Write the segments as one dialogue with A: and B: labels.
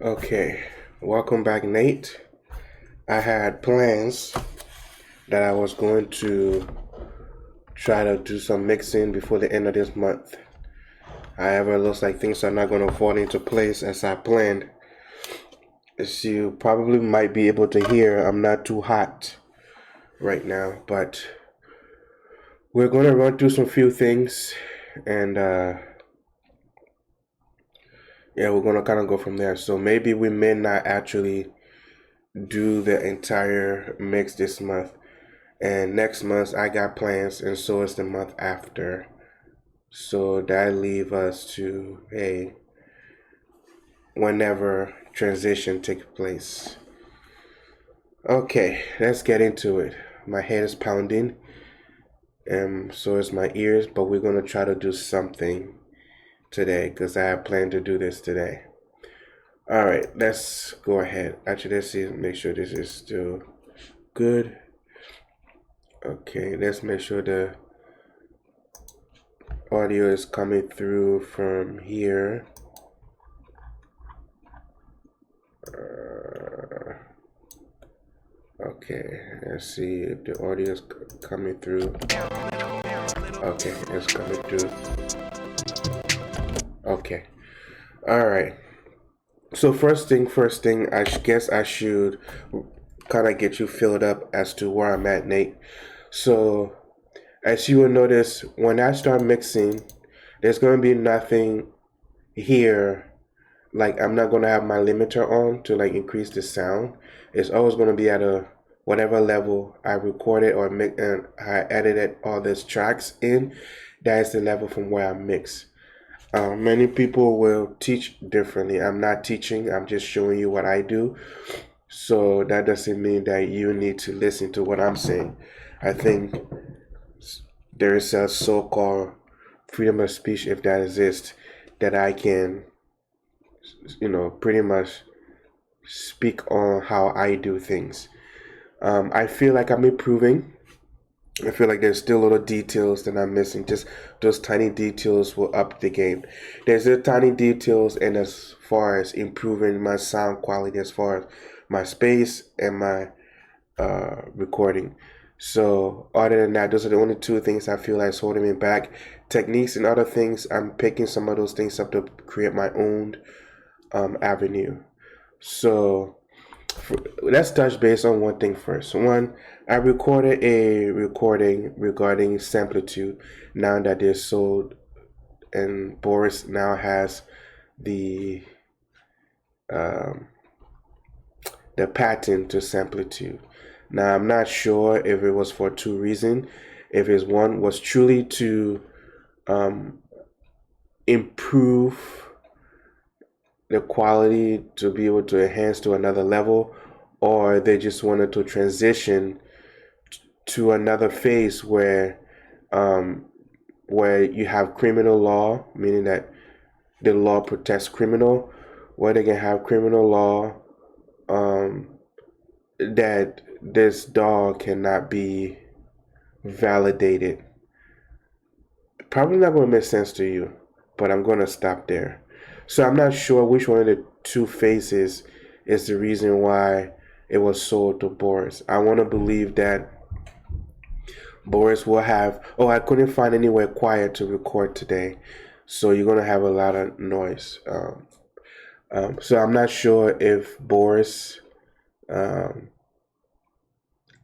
A: Okay, welcome back, Nate. I had plans that I was going to try to do some mixing before the end of this month. However, it looks like things are not going to fall into place as I planned. As you probably might be able to hear, I'm not too hot right now, but we're going to run through some few things and yeah, we're going to kind of go from there. So maybe we may not actually do the entire mix this month. And next month I got plans, and so is the month after. So that leave us to whenever transition takes place. Okay, let's get into it. My head is pounding, and so is my ears, but we're gonna try to do something today because I have planned to do this today. All right, let's go ahead. Actually, let's see, make sure this is still good. Okay, let's make sure the audio is coming through from here. Okay, let's see if the audio is coming through. Okay, it's coming through. Okay, all right. So first thing, I guess I should kind of get you filled up as to where I'm at, Nate. So as you will notice, when I start mixing, there's going to be nothing here. Like I'm not going to have my limiter on to like increase the sound. It's always going to be at a whatever level I recorded or and I edited all these tracks in. That is the level from where I mix. Many people will teach differently. I'm not teaching, I'm just showing you what I do. So that doesn't mean that you need to listen to what I'm saying. I think there is a so-called freedom of speech, if that exists, that I can, pretty much speak on how I do things. I feel like I'm improving. I feel like there's still little details that I'm missing. Just those tiny details will up the game. There's the tiny details, and as far as improving my sound quality, as far as my space and my recording. So other than that, those are the only two things I feel like is holding me back. Techniques and other things, I'm picking some of those things up to create my own avenue. So let's touch base on one thing first. One, I recorded a recording regarding samplitude now that they're sold, and Boris now has the um, the patent to samplitude. Now I'm not sure if it was for two reasons. If it's one was truly to um, improve the quality to be able to enhance to another level, or they just wanted to transition to another phase um, where you have criminal law, meaning that the law protects criminal, where they can have criminal law that this dog cannot be validated. Probably not going to make sense to you, but I'm going to stop there. So I'm not sure which one of the two phases is the reason why it was sold to Boris. I want to believe that Boris will have. Oh, I couldn't find anywhere quiet to record today, so you're going to have a lot of noise. So I'm not sure if Boris. Um,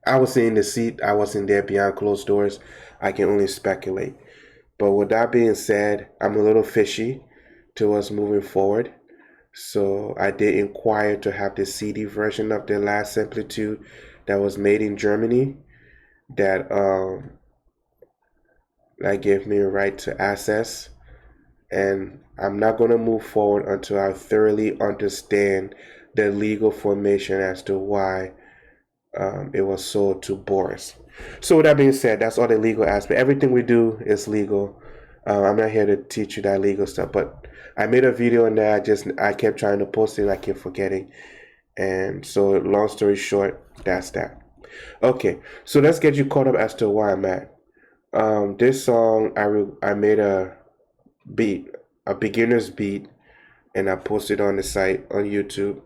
A: I was in the seat. I wasn't there behind closed doors. I can only speculate. But with that being said, I'm a little fishy towards moving forward. So I did inquire to have the CD version of the last amplitude that was made in Germany. That that gave me a right to access. And I'm not going to move forward until I thoroughly understand the legal formation as to why it was sold to Boris. So with that being said, that's all the legal aspect. Everything we do is legal. I'm not here to teach you that legal stuff, but I made a video on that. I kept trying to post it and I kept forgetting. And so long story short, that's that. Okay, so let's get you caught up as to where I'm at. This song I made a beat, a beginner's beat, and I posted on the site on YouTube.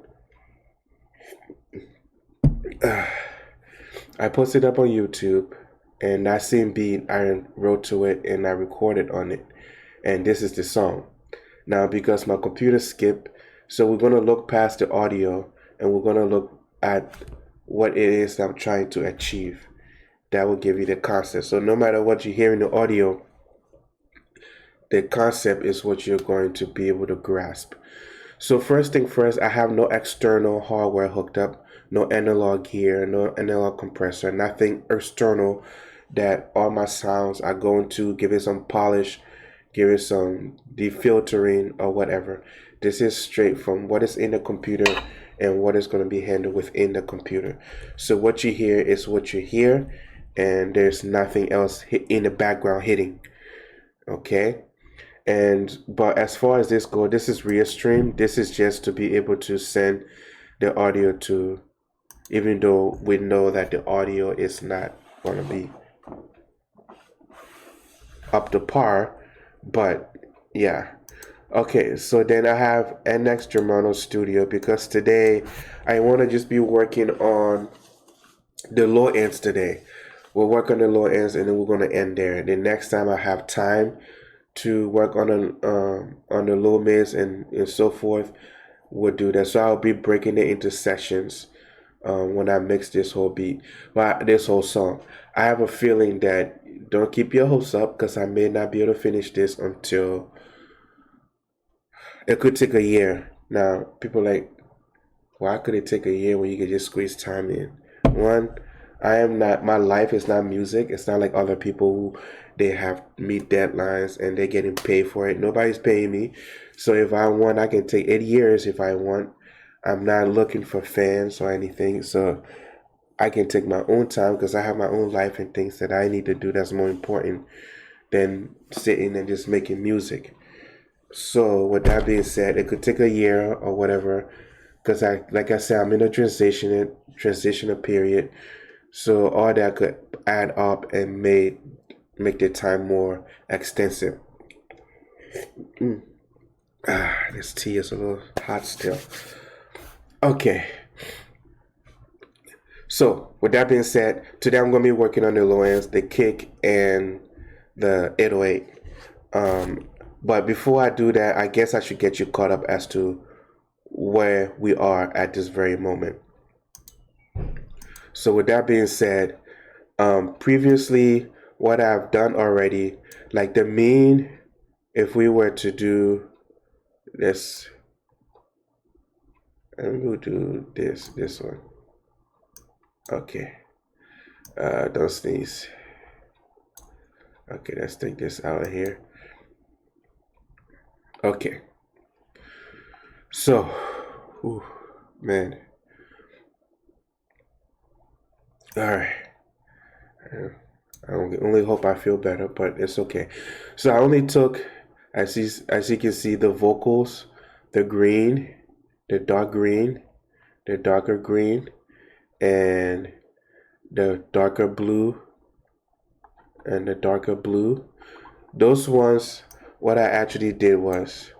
A: I posted up on YouTube, and that same beat I wrote to it and I recorded on it, and this is the song. Now, because my computer skipped, so we're gonna look past the audio and we're gonna look at what it is I'm trying to achieve. That will give you the concept. So no matter what you hear in the audio, the concept is what you're going to be able to grasp. So first thing first, I have no external hardware hooked up, no analog gear, no analog compressor, nothing external that all my sounds are going to give it some polish, give it some defiltering or whatever. This is straight from what is in the computer and what is going to be handled within the computer. So what you hear is what you hear, and there's nothing else in the background hitting. Okay? And but as far as this go, this is Restream. This is just to be able to send the audio to, even though we know that the audio is not going to be up to par, but yeah. Okay, so then I have NX Germano Studio because today I want to just be working on the low ends today. We'll work on the low ends and then we're going to end there. The next time I have time to work on the low mids and so forth, we'll do that. So I'll be breaking it into sessions when I mix this whole beat, but this whole song. I have a feeling that don't keep your hopes up because I may not be able to finish this until it could take a year. Now people like, why could it take a year when you could just squeeze time in? One, I am not, my life is not music. It's not like other people who they have meet deadlines and they're getting paid for it. Nobody's paying me. So if I want, I can take 8 years if I want. I'm not looking for fans or anything. So I can take my own time because I have my own life and things that I need to do that's more important than sitting and just making music. So with that being said, it could take a year or whatever because like I said, I'm in a transitional period. So all that could add up and make the time more extensive. This tea is a little hot still. Okay. So with that being said, today I'm going to be working on the low ends, the kick, and the 808. But before I do that, I guess I should get you caught up as to where we are at this very moment. So with that being said, previously what I've done already, like the mean, if we were to do this, and we'll do this one. Okay. Don't sneeze. Okay, let's take this out of here. Okay. So, man. All right. I only hope I feel better, but it's okay. So I only took, as you can see, the vocals, the green, the dark green, the darker green, and the darker blue, and the darker blue. Those ones, what I actually did was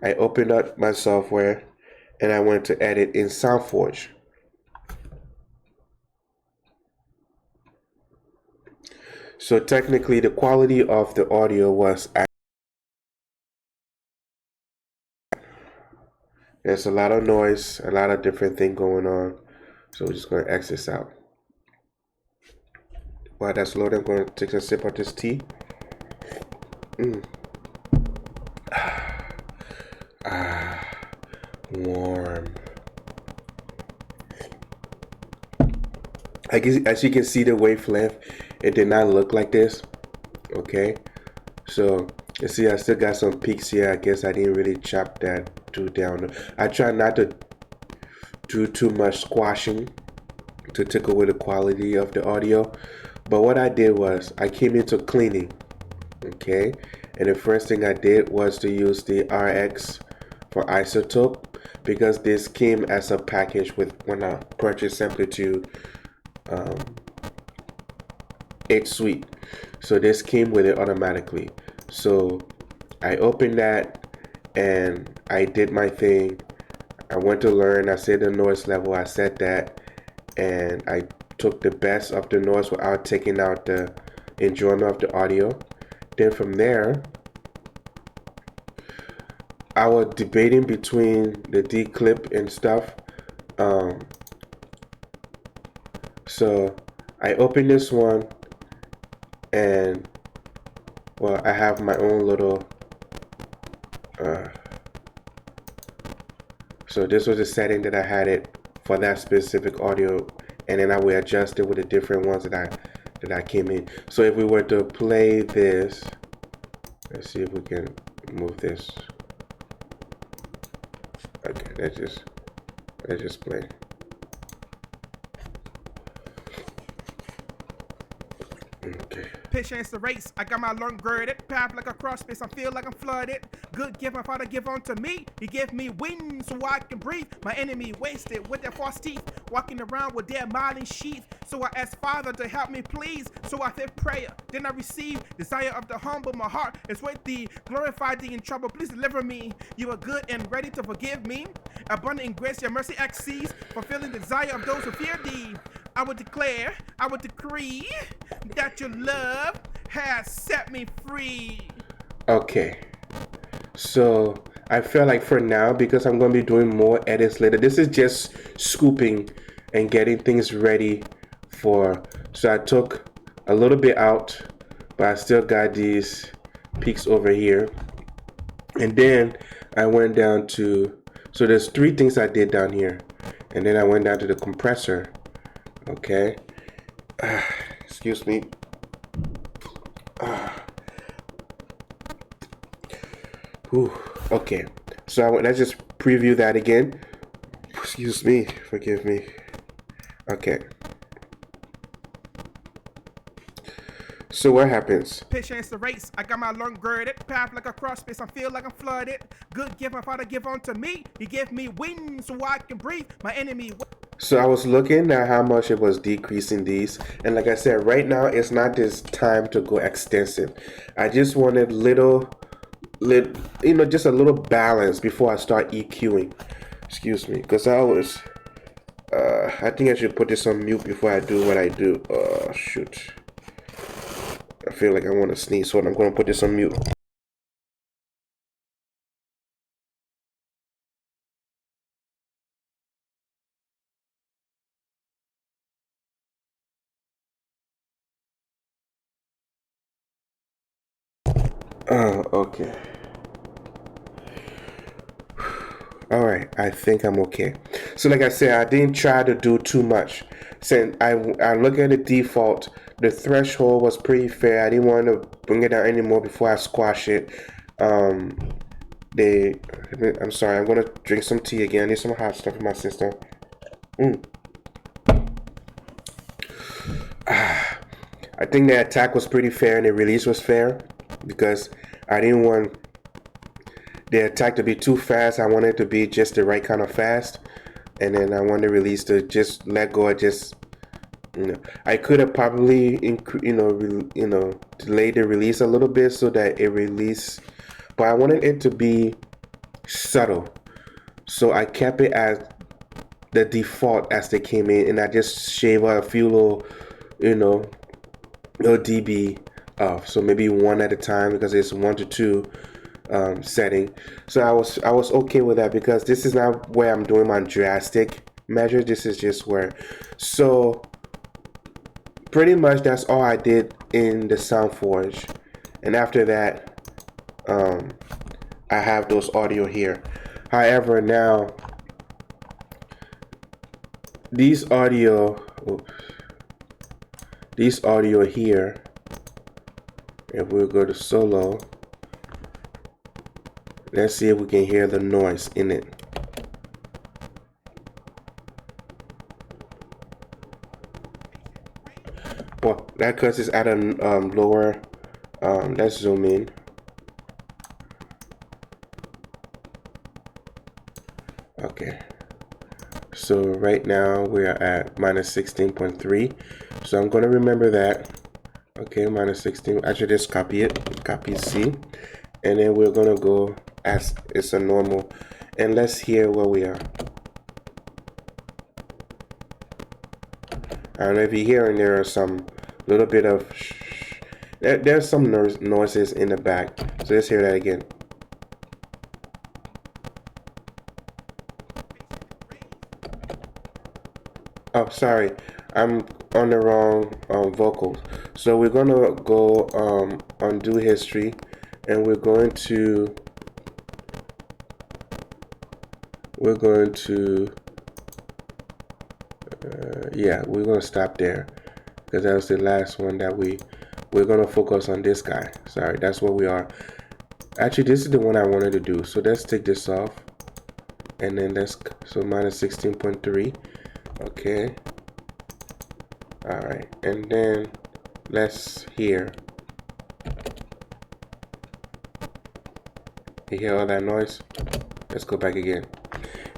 A: I opened up my software and I went to edit in SoundForge. So technically the quality of the audio was, there's a lot of noise, a lot of different things going on. So we're just going to X this out. While that's loading, I'm going to take a sip of this tea. Warm. As you can see the wavelength, it did not look like this. Okay, so you see I still got some peaks here. I guess I didn't really chop that too down. I try not to do too much squashing to take away the quality of the audio, but what I did was I came into cleaning. Okay, and the first thing I did was to use the RX for isotope because this came as a package with when I purchased Amplitude 8 Suite. So this came with it automatically. So I opened that and I did my thing. I went to learn. I set the noise level. I set that, and I took the best of the noise without taking out the enjoyment of the audio. Then from there, I was debating between the declip and stuff. Um, so I opened this one, and well, I have my own little. So this was a setting that I had it for that specific audio, and then I would adjust it with the different ones that I came in. So if we were to play this, let's see if we can move this. Okay, let's just play. Okay.
B: Patience the race. I got my lung girded. Path like a cross space. I feel like I'm flooded. Good gift my father give unto me. He gave me wings so I can breathe. My enemy wasted with their false teeth. Walking around with their smiling sheath. So I asked Father to help me please. So I said prayer. Then I received desire of the humble. My heart is with thee. Glorify thee in trouble. Please deliver me. You are good and ready to forgive me. Abundant in grace, your mercy exceeds. Fulfilling the desire of those who fear thee. I would declare, I would decree that your love has set me free.
A: Okay. So I feel like for now, because I'm going to be doing more edits later, this is just scooping and getting things ready for. So I took a little bit out, but I still got these peaks over here. And then I went down to, so there's three things I did down here. And then I went down to the compressor. Okay. Excuse me. Okay. So let's just preview that again. Excuse me. Forgive me. Okay. So what happens?
B: Patience the race. I got my lung girded. Path like a cross space. I feel like I'm flooded. Good gift my father give unto me. He gave me wings so I can breathe. My enemy.
A: So I was looking at how much it was decreasing these, and like I said, right now it's not this time to go extensive. I just wanted just a little balance before I start EQing. Excuse me, because I think I should put this on mute before I do what I do. Shoot. I feel like I want to sneeze, so I'm going to put this on mute. Okay. All right, I think I'm okay. So like I said, I didn't try to do too much. Since I look at the default, the threshold was pretty fair. I didn't want to bring it down anymore before I squash it. I'm sorry, I'm gonna drink some tea again. I need some hot stuff in my system. I think the attack was pretty fair and the release was fair because I didn't want the attack to be too fast. I wanted it to be just the right kind of fast, and then I wanted the release to just let go. I could have probably delayed the release a little bit so that it released, but I wanted it to be subtle, so I kept it as the default as they came in, and I just shaved out a few little dB off, so maybe one at a time because it's 1 to 2 setting. So I was okay with that because this is not where I'm doing my drastic measure. This is just where. So pretty much that's all I did in the SoundForge, and after that, I have those audio here. However, now these audio here, if we go to solo, let's see if we can hear the noise in it. Well, that because it's at a lower, let's zoom in. Okay. So right now we are at minus 16.3. So I'm going to remember that. Okay, minus 16. I should just copy it. Copy C. And then we're going to go as it's a normal. And let's hear where we are. I don't know if you're hearing there are some little bit of there's some noises in the back. So let's hear that again. Oh, sorry, I'm on the wrong vocals. So we're gonna go undo history, and we're going to yeah, we're gonna stop there because that was the last one that we're gonna focus on this guy. Sorry, that's where we are. Actually, this is the one I wanted to do. So let's take this off, and then so minus 16.3. Okay. All right, and then let's hear. You hear all that noise? Let's go back again.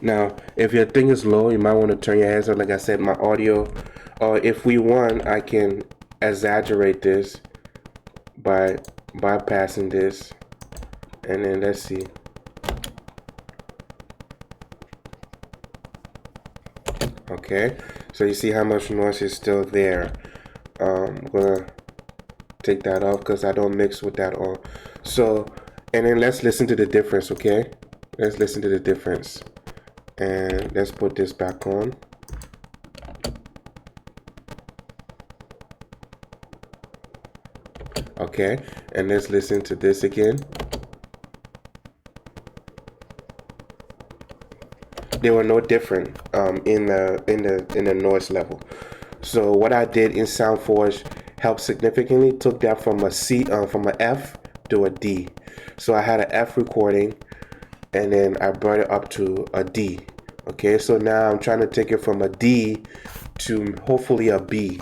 A: Now, if your thing is low, you might want to turn your heads up. Like I said, my audio, or if we want, I can exaggerate this by bypassing this. And then let's see. Okay, so you see how much noise is still there. I'm gonna take that off because I don't mix with that on. So, and then let's listen to the difference, okay? Let's listen to the difference. And let's put this back on. Okay, and let's listen to this again. They were no different in the noise level. So what I did in SoundForge helped significantly. Took that from a C from an F to a D. So I had an F recording, and then I brought it up to a D. Okay, so now I'm trying to take it from a D to hopefully a B.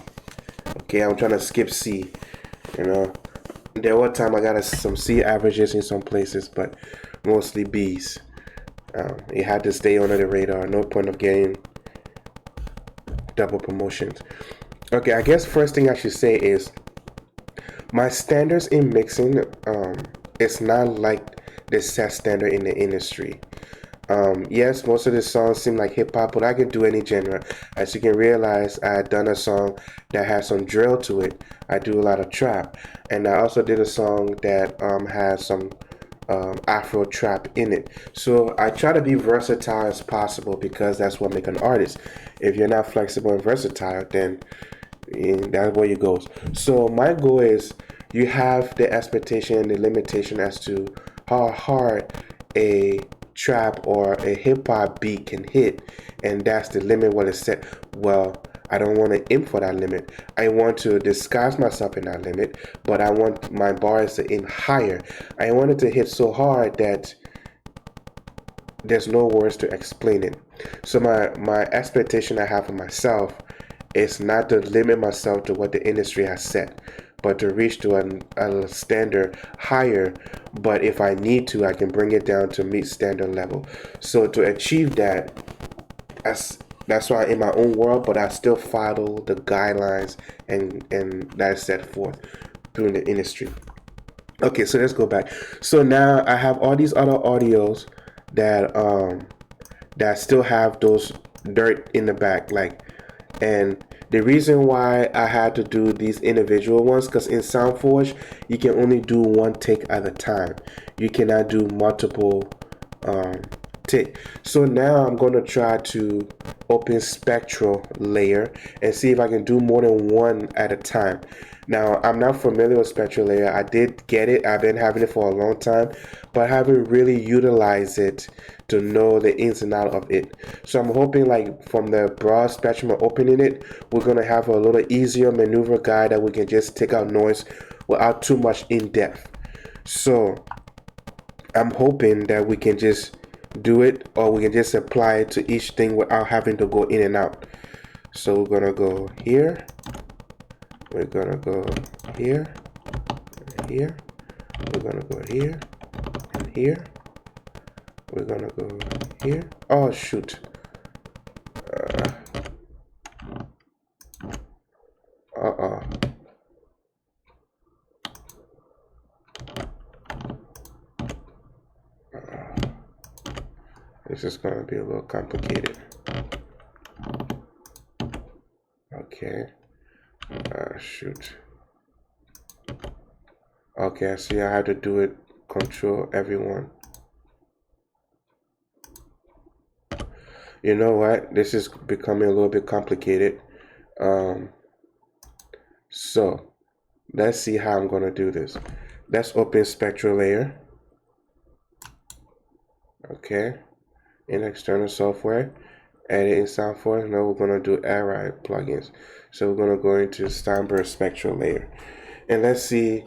A: Okay, I'm trying to skip C. You know, there were time I got some C averages in some places, but mostly B's. It had to stay under the radar. No point of getting double promotions. Okay, I guess first thing I should say is my standards in mixing. It's not like the set standard in the industry. Yes, most of the songs seem like hip hop, but I can do any genre. As you can realize, I had done a song that has some drill to it. I do a lot of trap, and I also did a song that has some Afro trap in it. So I try to be versatile as possible because that's what makes an artist. If you're not flexible and versatile, then that's where you goes. So my goal is you have the expectation and the limitation as to how hard a trap or a hip hop beat can hit, and that's the limit what is set. Well, I don't want to aim for that limit. I want to disguise myself in that limit, but I want my bars to aim higher. I want it to hit so hard that there's no words to explain it. So my expectation I have for myself is not to limit myself to what the industry has set, but to reach to a standard higher. But if I need to, I can bring it down to meet standard level. So to achieve that, that's why I'm in my own world, but I still follow the guidelines and that is set forth through the industry. Okay, so let's go back. So now I have all these other audios that still have those dirt in the back, like, and the reason why I had to do these individual ones, because in SoundForge you can only do one take at a time. You cannot do multiple take. So now I'm going to try to open spectral layer and see if I can do more than one at a time. Now, I'm not familiar with spectral layer. I did get it. I've been having it for a long time, but I haven't really utilized it to know the ins and out of it. So I'm hoping, like, from the broad spectrum of opening it, we're going to have a little easier maneuver guide that we can just take out noise without too much in depth. So I'm hoping that we can just do it, or we can just apply it to each thing without having to go in and out. So we're gonna go here, we're gonna go here, and here, we're gonna go here, and here, we're gonna go here. Oh shoot. Uh-oh. this is going to be a little complicated. Okay. Shoot. Okay, I see I have to do it, control everyone. You know what? This is becoming a little bit complicated. So let's see how I'm going to do this. Let's open spectral layer. Okay. In external software. Edit in sound force. Now we're going to do AI plugins. So we're going to go into Steinberg spectral layer. And let's see.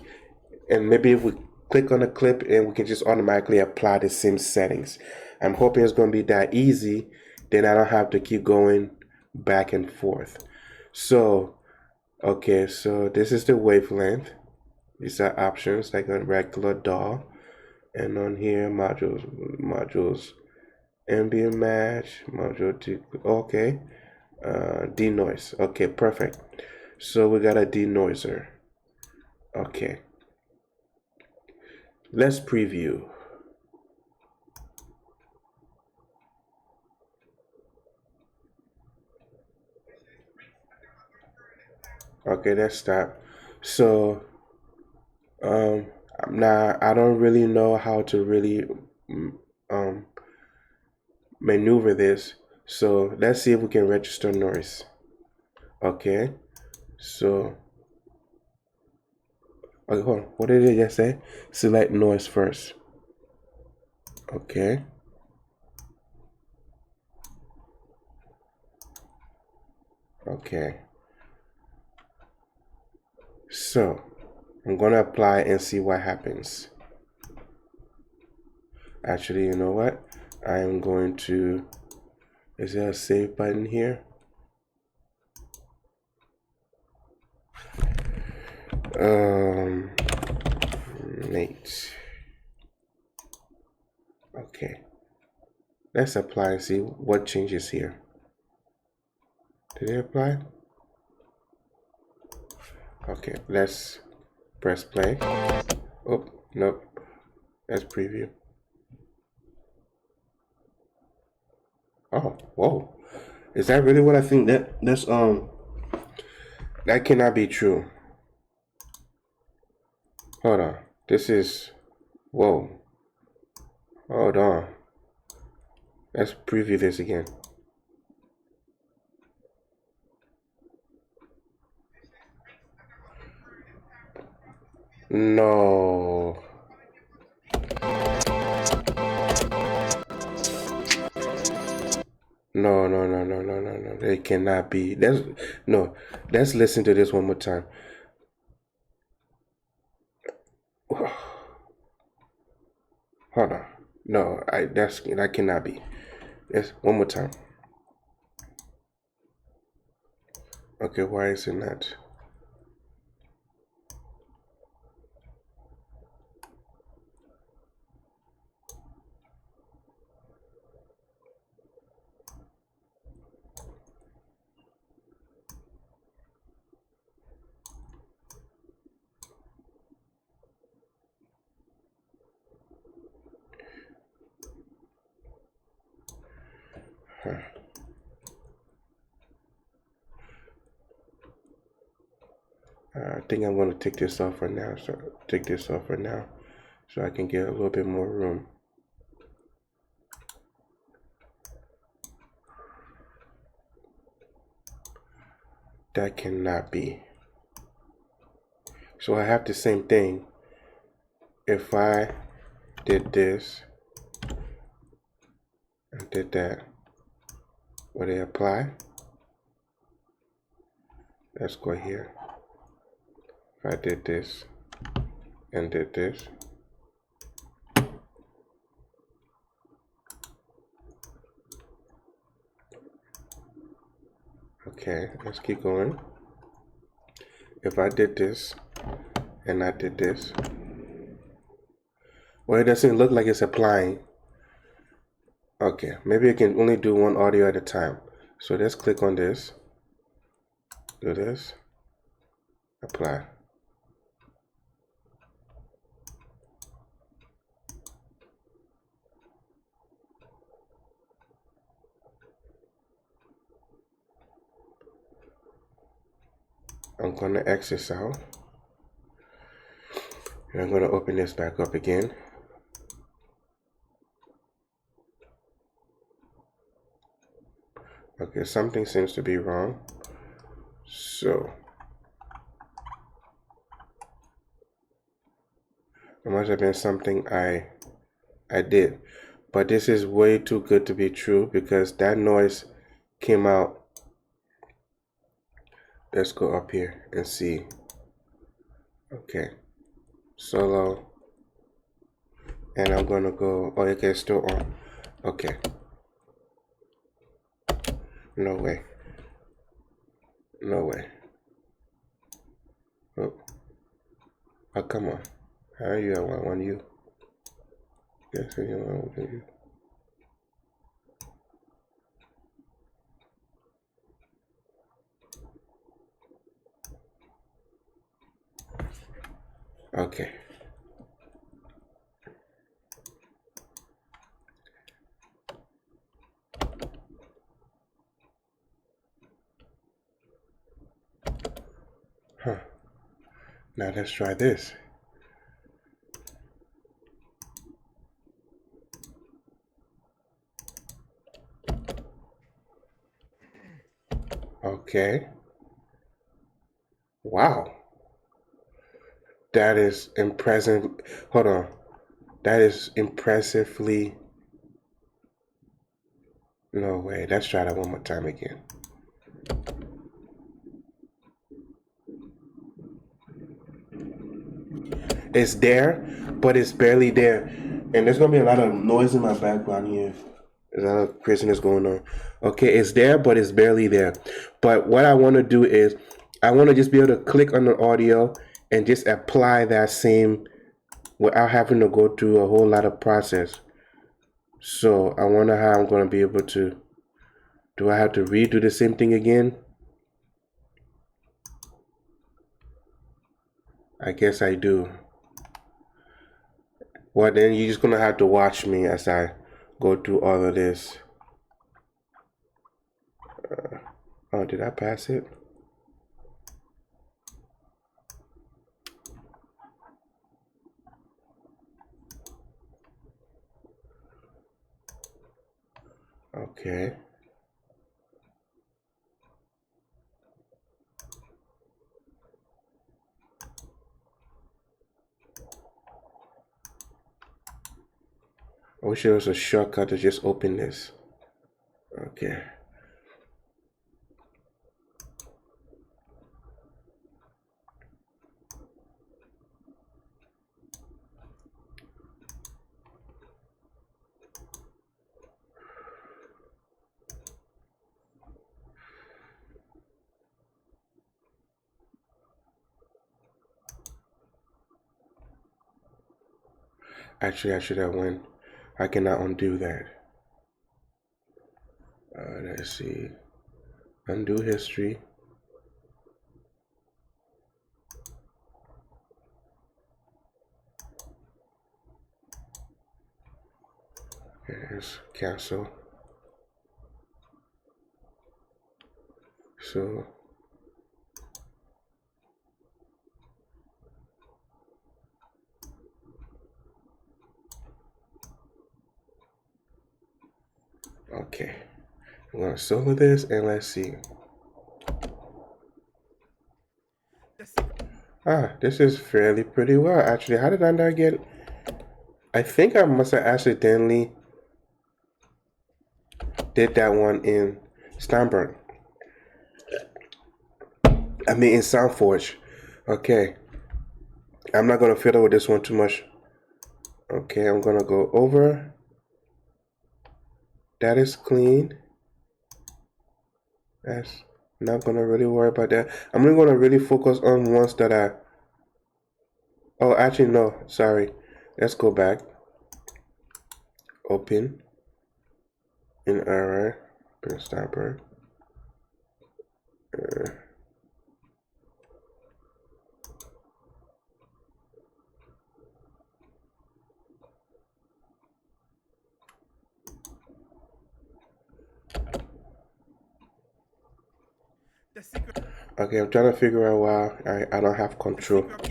A: And maybe if we click on the clip and we can just automatically apply the same settings. I'm hoping it's going to be that easy. Then I don't have to keep going back and forth. So, okay, so this is the wavelength. These are options like a regular DAW. And on here, modules, ambient match, module T, okay, denoise. Okay, perfect. So we got a denoiser. Okay. Let's preview. Okay, let's stop. So, now I don't really know how to really um, maneuver this. So let's see if we can register noise. Okay, so okay, hold on. What did it just say? Select noise first. Okay. Okay. So I'm gonna apply and see what happens. Actually, you know what? I am going to. Is there a save button here? Nate. Okay. Let's apply and see what changes here. Did it apply? Okay, let's press play. Oh, nope. Let's preview. Oh, whoa. Is that really what I think? That cannot be true. Hold on. This is, whoa. Hold on. Let's preview this again. No. No, no, no, no, no, no, no. It cannot be. No. Let's listen to this one more time. Hold on. No, that cannot be. Yes, one more time. Okay, why is it not? Huh. I think I'm going to take this off for now. So I can get a little bit more room. That cannot be. So I have the same thing. If I did this and did that, would it apply? Let's go here. If I did this and did this, okay, let's keep going. If I did this and I did this, well, it doesn't look like it's applying. Okay, maybe I can only do one audio at a time. So let's click on this, do this, apply. I'm gonna X this out. And I'm gonna open this back up again. Okay, something seems to be wrong. So it must have been something I did. But this is way too good to be true because that noise came out. Let's go up here and see. Okay, solo. And I'm gonna go, oh, okay, it's still on. Okay. No way. No way. Oh, oh come on. How are you? I want one you. Yes, you want one you. Okay. Huh. Now let's try this. Okay. Wow. That is impressive. Hold on. That is impressively. No way. Let's try that one more time again. It's there, but it's barely there. And there's gonna be a lot of noise in my background here. There's a lot of craziness going on. Okay, it's there, but it's barely there. But what I want to do is, I want to just be able to click on the audio and just apply that same without having to go through a whole lot of process. So I wonder how I'm going to be able to. Do I have to redo the same thing again? I guess I do. Well, then you're just going to have to watch me as I go through all of this. Oh, did I pass it? Okay. I wish there was a shortcut to just open this. Okay. Actually, I should have went. I cannot undo that. Let's see. Undo history. Here's cancel. So okay. I'm gonna solo this and let's see. This is fairly pretty well. Actually, how did I not get? I think I must have accidentally did that one in Steinberg. I mean in SoundForge. Okay. I'm not gonna fiddle with this one too much. Okay, I'm gonna go over. That is clean. That's not gonna really worry about that. I'm really gonna really focus on ones that I. Oh, actually no. Sorry. Let's go back. Open. In error. Open Steinberg.
B: The secret.
A: Okay, I'm trying to figure out why I don't have
B: The
A: control.
B: secret of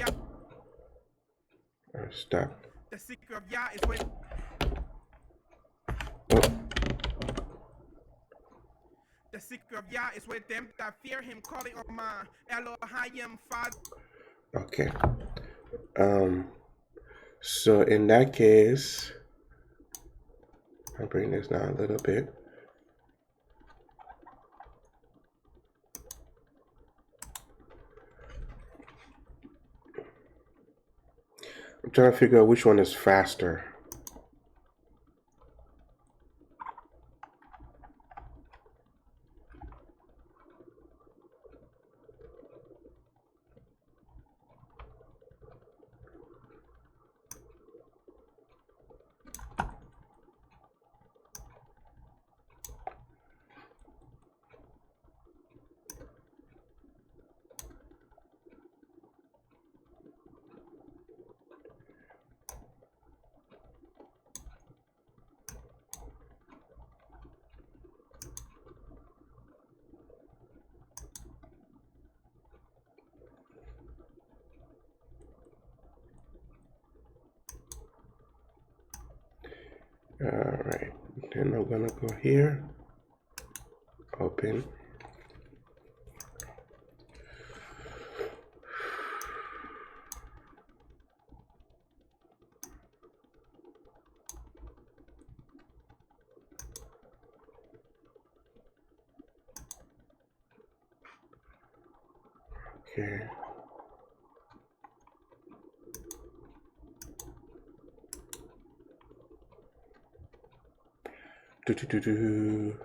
B: Yah,
A: Stop.
B: the secret of Yah is with
A: Oh,
B: the secret of Yah is with them that fear him, calling on my Elohim Father.
A: okay. Um. So in that case, I'll bring this down a little bit. I'm trying to figure out which one is faster. All right. Then I'm gonna go here. Open. Okay. Do do do do.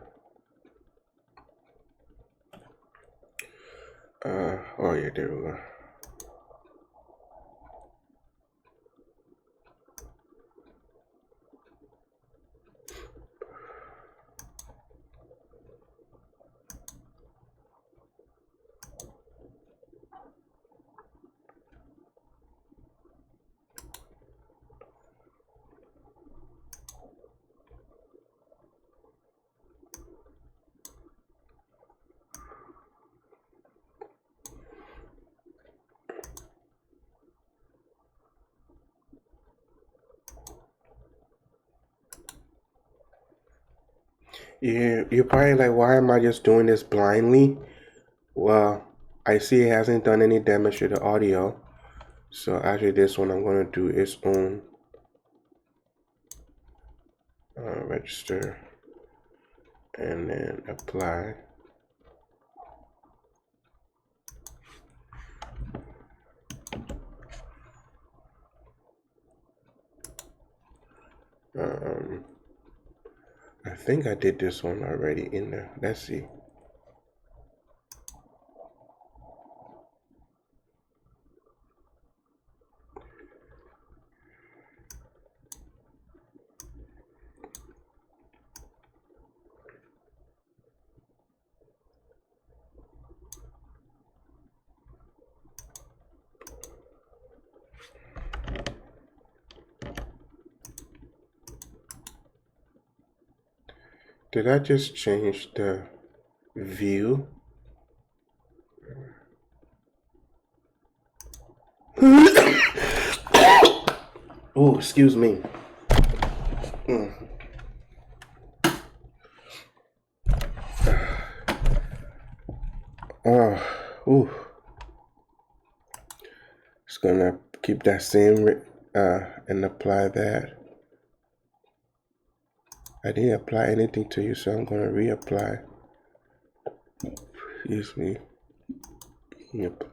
A: Oh yeah, there we go. Yeah, you're probably like, why am I just doing this blindly? Well, I see it hasn't done any damage to the audio. So actually this one I'm gonna do its own register and then apply. Um, I think I did this one already in there. Let's see. Did I just change the view? Oh, excuse me. Mm. Oh, ooh. Just gonna keep that same and apply that. I didn't apply anything to you, so I'm gonna reapply. Excuse me. Yep.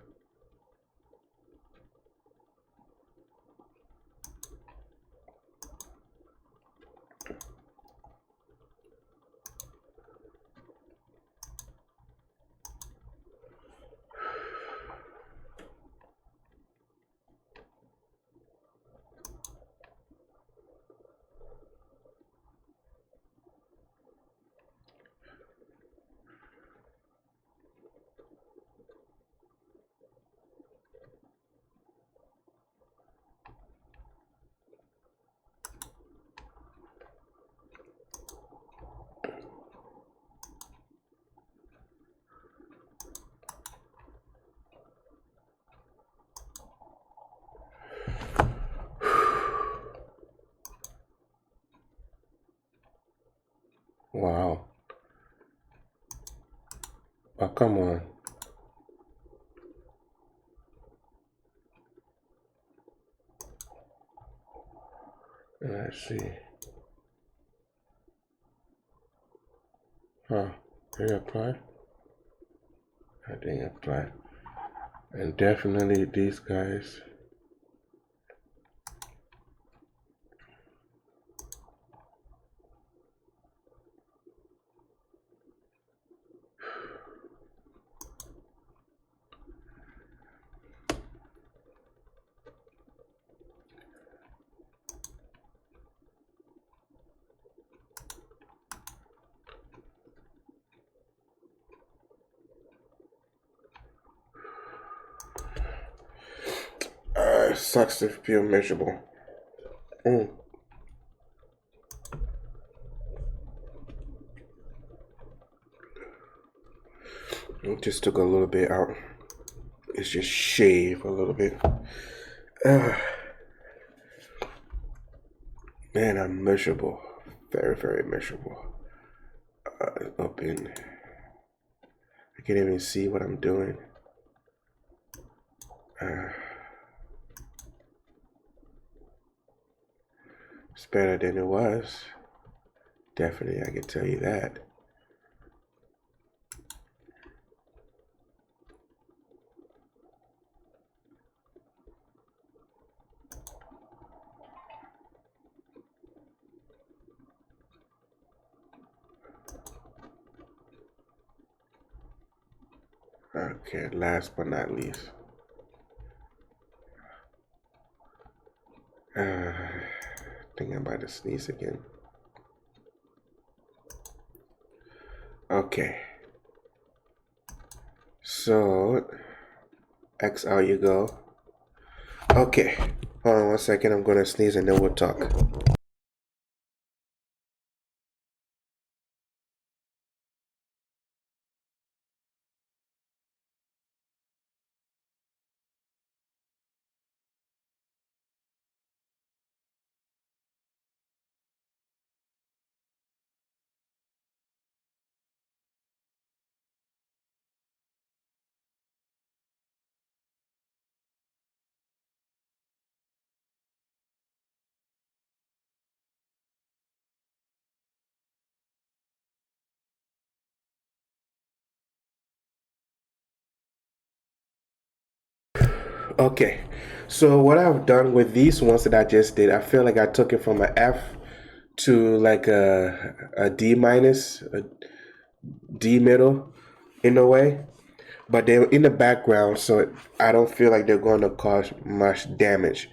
A: Wow. Oh, come on. Let's see. Huh. Did it apply? I didn't apply. And definitely these guys. Sucks to feel miserable. Mm. It just took a little bit out. It's just shave a little bit. Man, I'm miserable. Very, very miserable. Open. I can't even see what I'm doing. It's better than it was. Definitely, I can tell you that. Okay, last but not least. I think I'm about to sneeze again. Okay. So, X out you go. Okay. Hold on 1 second. I'm going to sneeze and then we'll talk. Okay. So, what I've done with these ones that I just did, I feel like I took it from an F to like a D minus, a D middle in a way. But they're in the background, so I don't feel like they're going to cause much damage.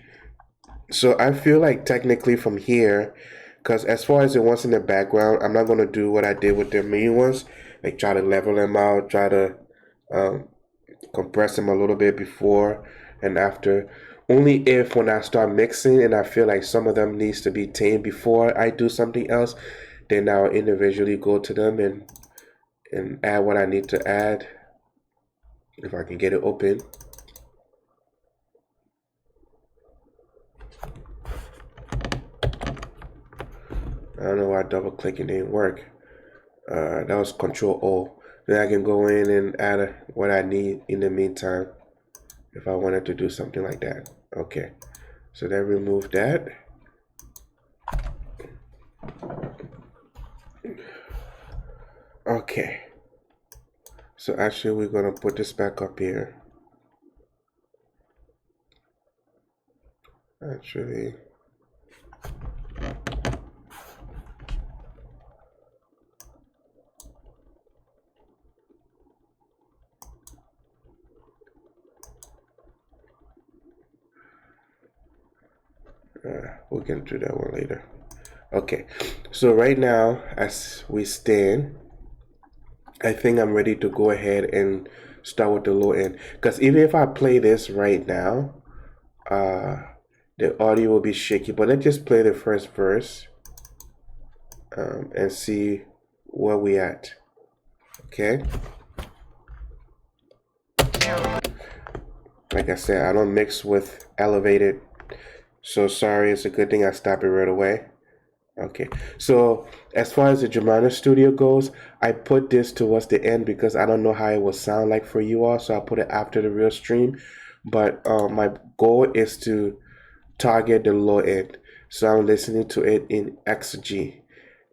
A: So I feel like technically from here, because as far as the ones in the background, I'm not going to do what I did with the main ones, like try to level them out, try to um, compress them a little bit before and after. Only if when I start mixing and I feel like some of them needs to be tamed before I do something else, then I'll individually go to them and add what I need to add if I can get it open. I don't know why double clicking didn't work. That was Control O. Then I can go in and add what I need in the meantime if I wanted to do something like that. Okay, so then remove that. Okay, so actually we're gonna put this back up here. Actually, we can do that one later. Okay, so right now as we stand, I think I'm ready to go ahead and start with the low end. Because even if I play this right now, the audio will be shaky. But let's just play the first verse and see where we at. Okay. Like I said, I don't mix with elevated. So sorry, it's a good thing I stopped it right away. Okay, so as far as the Germana Studio goes, I put this towards the end because I don't know how it will sound like for you all, so I put it after the real stream. But my goal is to target the low end, so I'm listening to it in XG,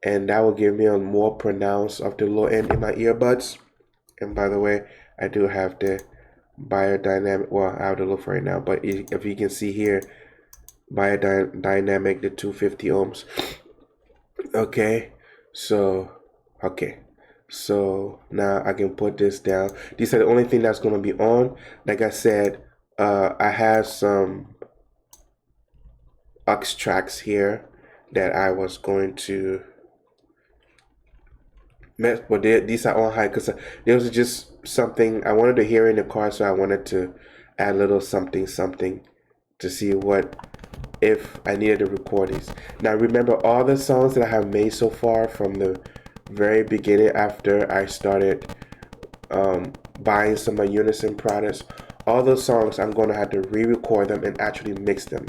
A: and that will give me a more pronounce of the low end in my earbuds. And by the way, I do have the biodynamic. Well, I have to look for it now, but if you can see here, biodynamic, the 250 ohms. Okay, so okay, so now I can put this down. These are the only thing that's gonna be on. Like I said, I have some aux tracks here that I was going to mess, but these are on high because there was just something I wanted to hear in the car, so I wanted to add a little something something to see what if I needed to record these. Now remember all the songs that I have made so far from the very beginning after I started buying some of my Unison products. All those songs I'm going to have to re-record them and actually mix them.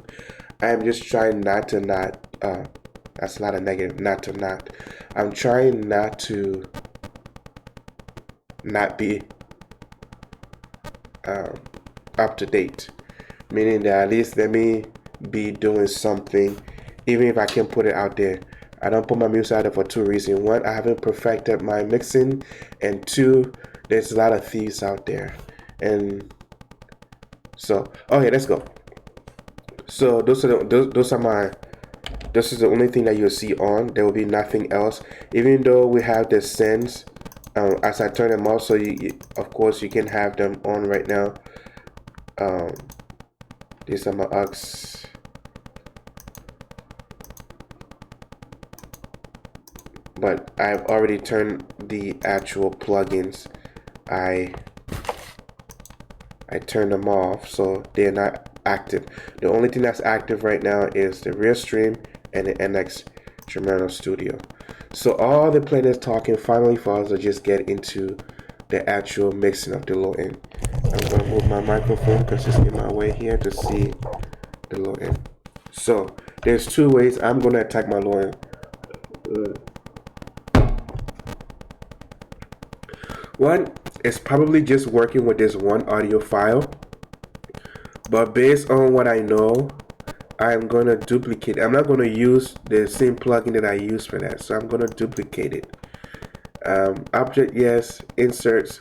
A: I am just trying not to that's a lot of negative, not to not. I'm trying not to not be um, up to date, meaning that at least let me be doing something, even if I can put it out there. I don't put my music out there for two reasons. One, I haven't perfected my mixing, and two, there's a lot of thieves out there. And so, okay, let's go. So those are my. This is the only thing that you'll see on. There will be nothing else. Even though we have the sends, as I turn them off, so of course you can have them on right now. Um, these are my aux. But I've already turned the actual plugins. I turned them off, so they're not active. The only thing that's active right now is the rear stream and the NX Germano Studio. So all the players talking finally for us to just get into the actual mixing of the low end. I'm gonna move my microphone because it's in my way here to see the low end. So there's two ways I'm gonna attack my low end. One is probably just working with this one audio file, but based on what I know, I'm gonna duplicate. I'm not gonna use the same plugin that I use for that, so I'm gonna duplicate it. Object, yes. Inserts.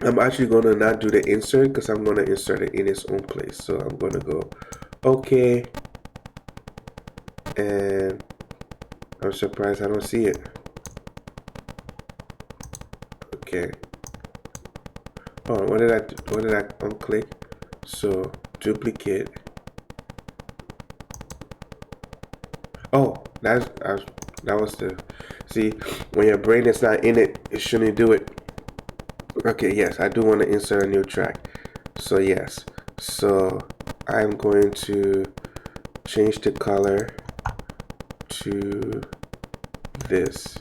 A: I'm actually gonna not do the insert because I'm gonna insert it in its own place. So I'm gonna go okay, and I'm surprised I don't see it. Okay. Oh, what did I unclick? So duplicate. Oh, that was the, see, when your brain is not in it, it shouldn't do it. Okay, yes, I do want to insert a new track. So yes, so I'm going to change the color to this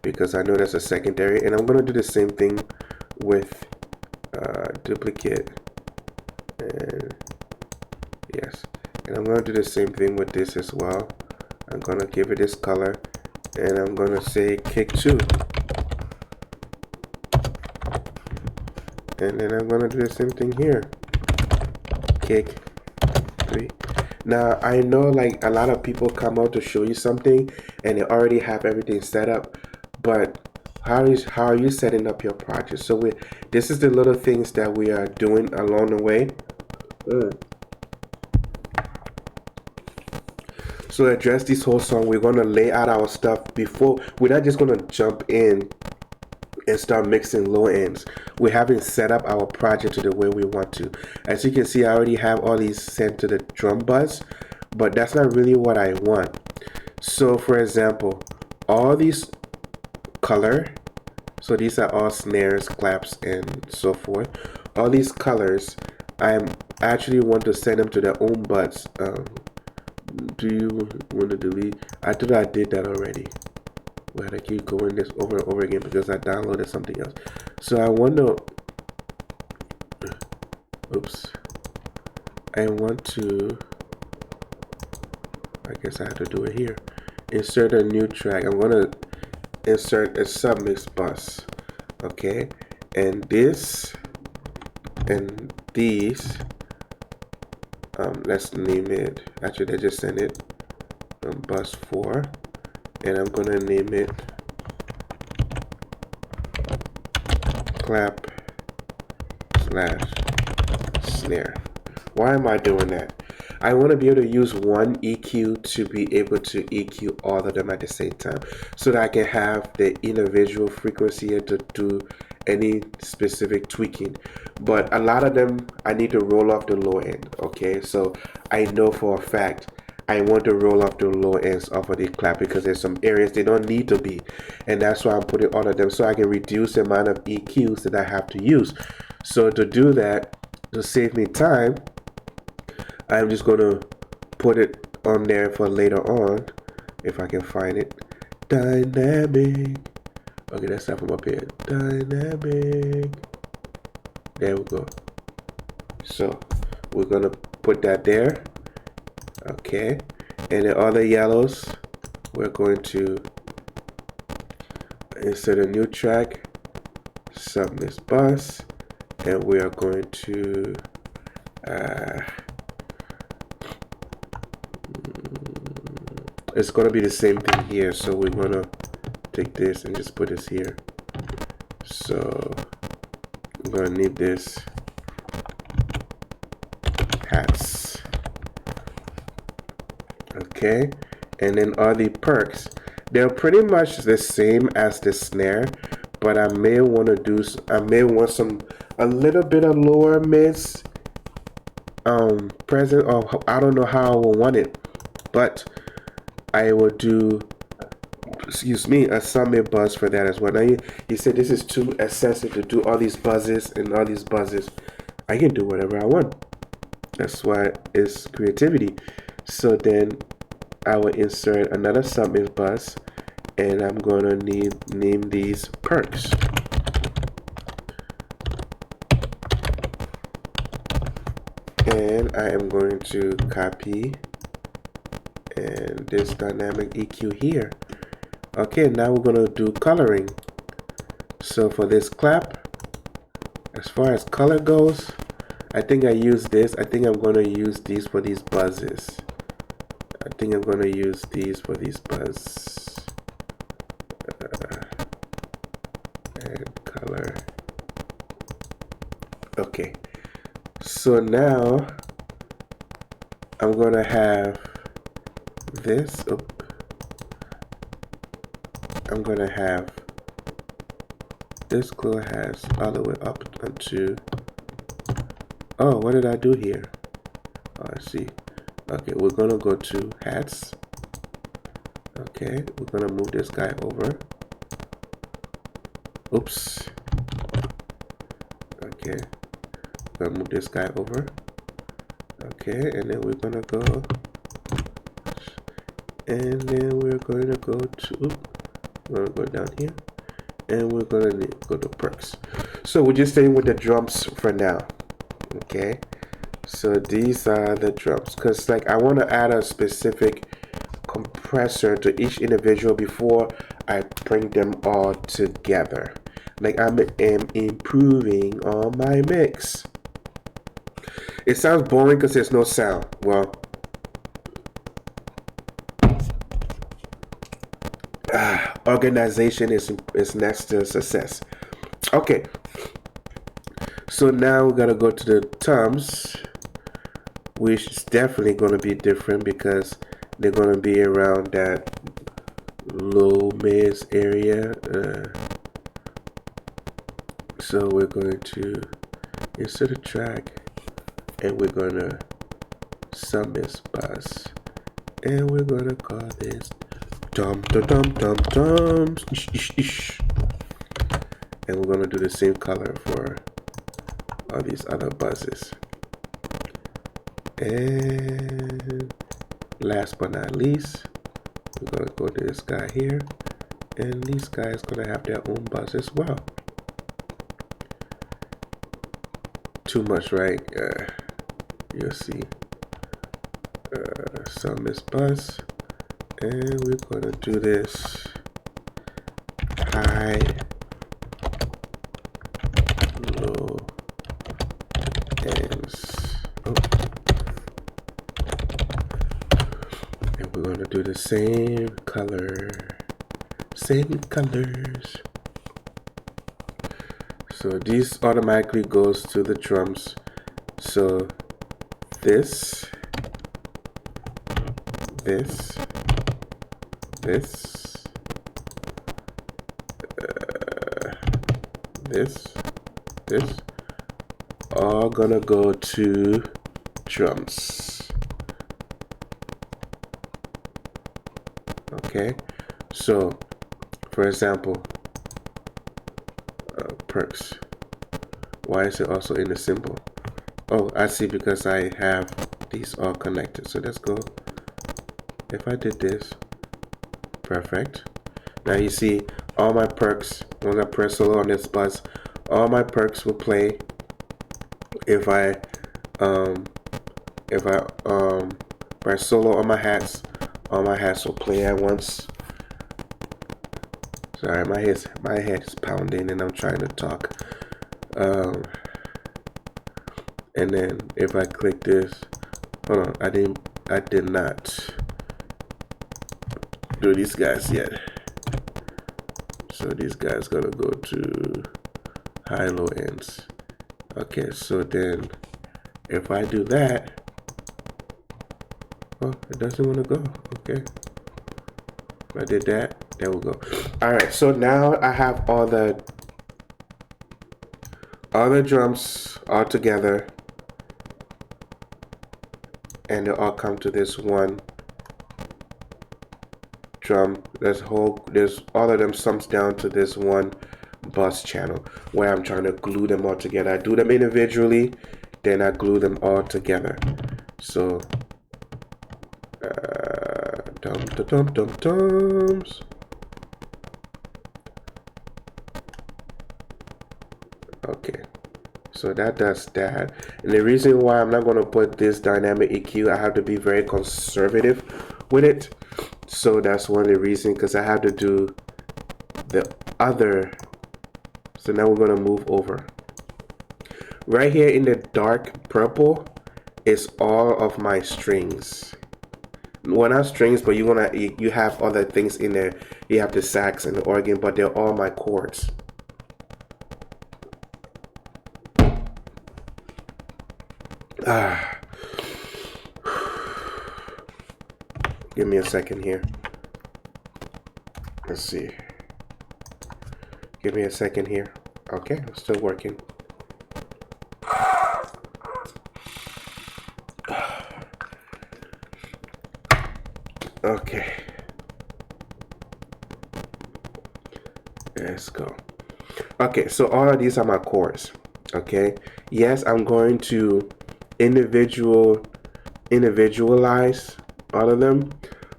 A: because I know that's a secondary, and I'm going to do the same thing with duplicate, and yes, and I'm going to do the same thing with this as well. I'm going to give it this color, and I'm going to say kick 2, and then I'm going to do the same thing here, kick 3. Now I know like a lot of people come out to show you something and they already have everything set up, but how are you setting up your project? So this is the little things that we are doing along the way. So address this whole song, we're gonna lay out our stuff before. We're not just gonna jump in and start mixing low ends. We haven't set up our project to the way we want to. As you can see, I already have all these sent to the drum bus, but that's not really what I want. So for example, all these color, so these are all snares, claps, and so forth. All these colors, I actually want to send them to their own buds. Do you want to delete? I thought I did that already. Why I keep going this over and over again because I downloaded something else. So I want to, oops, I want to, I guess I have to do it here. insert a new track. I'm gonna insert a submix bus. Okay, and this and these. Let's name it. Actually, I just sent it. Bus 4, and I'm gonna name it clap slash snare. Why am I doing that? I want to be able to use one EQ to be able to EQ all of them at the same time, so that I can have the individual frequency to do any specific tweaking. But a lot of them I need to roll off the low end. Okay, so I know for a fact I want to roll off the low ends off of the clap, because there's some areas they don't need to be, and that's why I'm putting all of them, so I can reduce the amount of EQs that I have to use. So to do that, to save me time, I'm just going to put it on there for later on, if I can find it. Dynamic. Okay, that's not from up here. Dynamic. There we go. So we're going to put that there. Okay. And the other yellows, we're going to insert a new track, submix bus, and we are going to it's going to be the same thing here, so we're going to take this and just put this here. So I'm going to need this hats. Okay, and then all the perks, they're pretty much the same as the snare, but I may want to do, I may want some, a little bit of lower mids present, or I don't know how I will want it, but I will do, excuse me, a summit buzz for that as well. Now you said this is too excessive to do all these buzzes and all these buzzes. I can do whatever I want. That's why it's creativity. So then I will insert another summit buzz, and I'm gonna name these perks. And I am going to copy and this dynamic EQ here. Okay, now we're going to do coloring. So for this clap, as far as color goes, I think I use this. I think I'm going to use these for these buzzes. I think I'm going to use these for these buzz. And color. Okay. So now I'm going to have this. I'm going to have this glow has all the way up onto, oh, what did I do here? Oh, I see. Okay, we're going to go to hats. Okay, we're going to move this guy over. Oops. Okay, we're going to move this guy over. Okay, and then we're going to go, and then we're going to go to, we're going to go down here, and we're going to go to perks. So we're just staying with the drums for now. Okay, so these are the drums, because like I want to add a specific compressor to each individual before I bring them all together. Like I am improving on my mix. It sounds boring because there's no sound. Well, organization is next to success. Okay, so now we're gonna go to the toms, which is definitely gonna be different because they're gonna be around that low mids area. So we're going to insert a track, and we're gonna summons bus, and we're gonna call this dum dum dum dum dum, and we're gonna do the same color for all these other buzzes. And last but not least, we're gonna go to this guy here, and these guys gonna have their own buzz as well. Too much, right? You'll see. Some is buzz, And we're gonna do this high, low ends. Oh. And we're gonna do the same color, same colors. So this automatically goes to the drums. So this, this, this, this, all gonna go to drums. Okay, so for example, perks. Why is it also in the symbol? Oh, I see, because I have these all connected. So let's go. If I did this, perfect. Now you see all my perks. When I press solo on this buzz, all my perks will play. If I press solo on my hats, all my hats will play at once. Sorry, my head is pounding and I'm trying to talk. And then if I click this, hold on, I did not do these guys yet. So these guys gonna go to high low ends. Okay, so then if I do that, oh, it doesn't want to go. Okay, if I did that, there we go. All right, so now I have all the drums all together, and they all come to this one drum. There's all of them sums down to this one bus channel where I'm trying to glue them all together. I do them individually, then I glue them all together. So dums. Okay, so that does that. And the reason why I'm not going to put this dynamic EQ, I have to be very conservative with it. So that's one of the reasons, because I have to do the other. So now we're going to move over. Right here in the dark purple is all of my strings. Well, not strings, but you have other things in there. You have the sax and the organ, but they're all my chords. Give me a second here. Let's see. Give me a second here. Okay, I'm still working. Okay. Let's go. Okay, so all of these are my chords. Okay. Yes, I'm going to individualize all of them,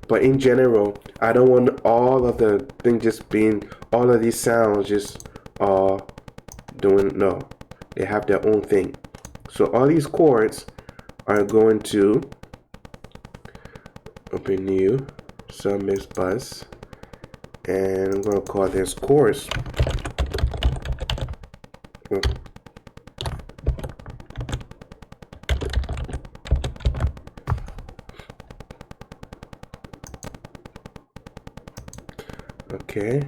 A: but in general, I don't want all of the thing just being all of these sounds just all doing. No, they have their own thing. So all these chords are going to open new sub mix bus, and I'm going to call this chorus. Okay.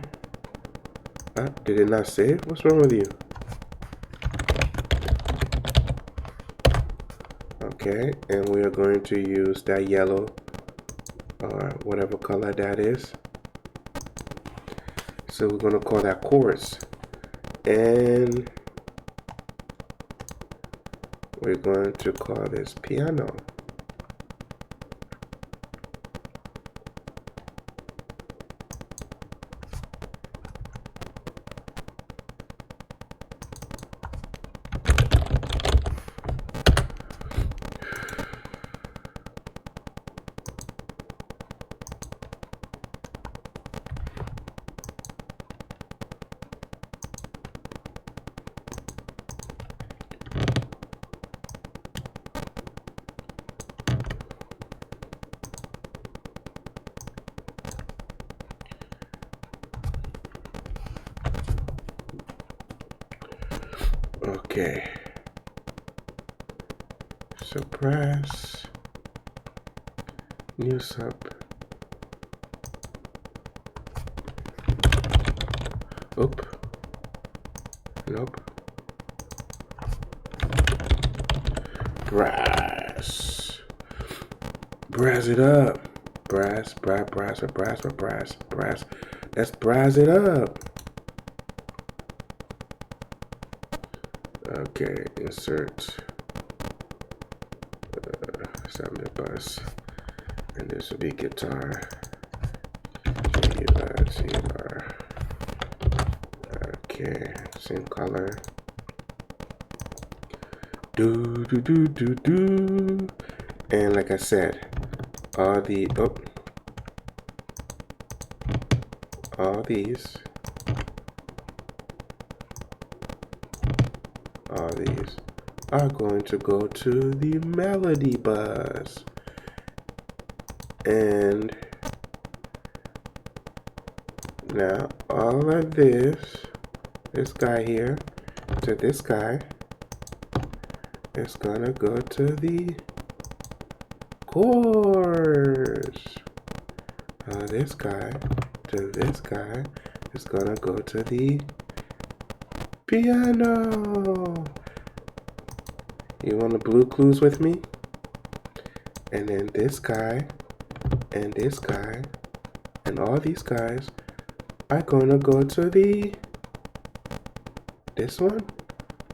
A: Did it not save? What's wrong with you? Okay, and we are going to use that yellow or whatever color that is. So we're going to call that chorus. And we're going to call this piano. Okay. Suppress. New sub. Oop. Nope. Brass. Brass it up. Brass. Let's brass it up. Okay, insert. Sound bus. And this will be guitar. G-U-R. Okay, same color. Do. And like I said, all these are going to go to the melody bus. And now all of this guy here to this guy is gonna go to the chorus. This guy to this guy is gonna go to the piano. You want the blue clues with me? And then this guy and this guy and all these guys are gonna go to the this one?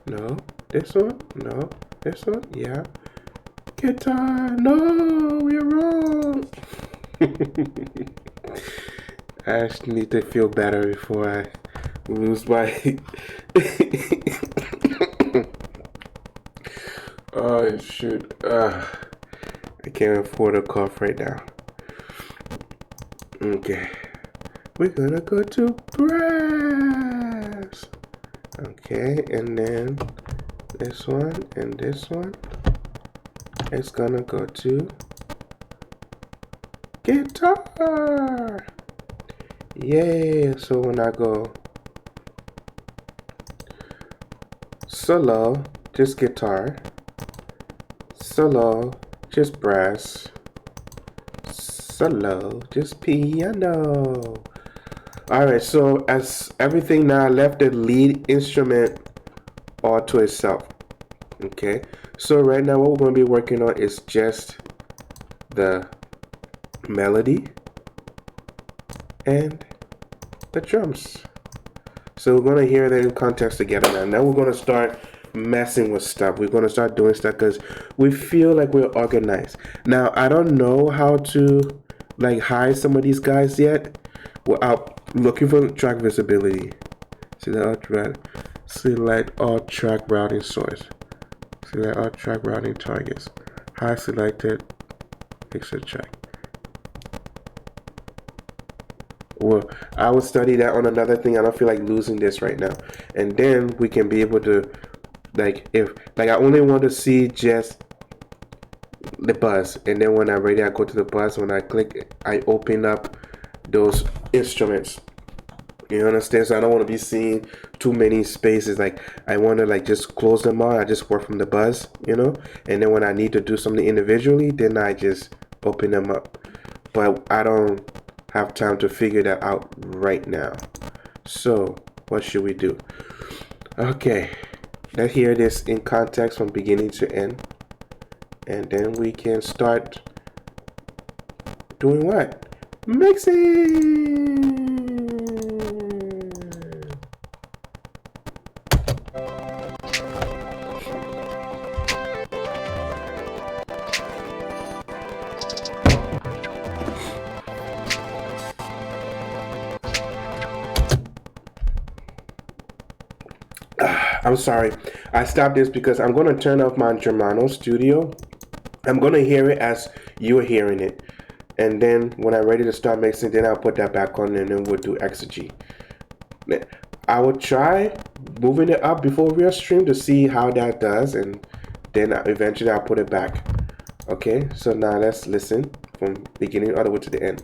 A: No. This one? No. This one? Yeah. Guitar. No, we're wrong. I just need to feel better before I lose my oh shoot. I can't afford a cough right now. Okay. We're gonna go to brass. Okay, and then this one and this one is gonna go to guitar. Yay! So when I go solo, just guitar. Solo, just brass. Solo, just piano. Alright, so as everything now, I left the lead instrument all to itself. Okay, so right now what we're going to be working on is just the melody and the drums. So we're going to hear that in context together now. Now we're going to start messing with stuff. We're going to start doing stuff because we feel like we're organized. Now, I don't know how to like hide some of these guys yet without looking for track visibility. Select all track routing source. Select all track routing targets. Hide selected exit track. Well, I will study that on another thing. I don't feel like losing this right now. And then we can be able to like I only want to see just the buzz, and then when I'm ready I go to the buzz. When I click, I open up those instruments. You understand? So I don't want to be seeing too many spaces. Like I want to like just close them all. I just work from the buzz, you know, and then when I need to do something individually, then I just open them up. But I don't have time to figure that out right now. So what should we do? Okay, let's hear this in context from beginning to end, and then we can start doing what? Mixing. I'm sorry. I stopped this because I'm going to turn off my Germano Studio. I'm going to hear it as you're hearing it. And then when I'm ready to start mixing, then I'll put that back on and then we'll do exegy. I will try moving it up before real stream to see how that does. And then eventually I'll put it back. Okay, so now let's listen from beginning all the way to the end.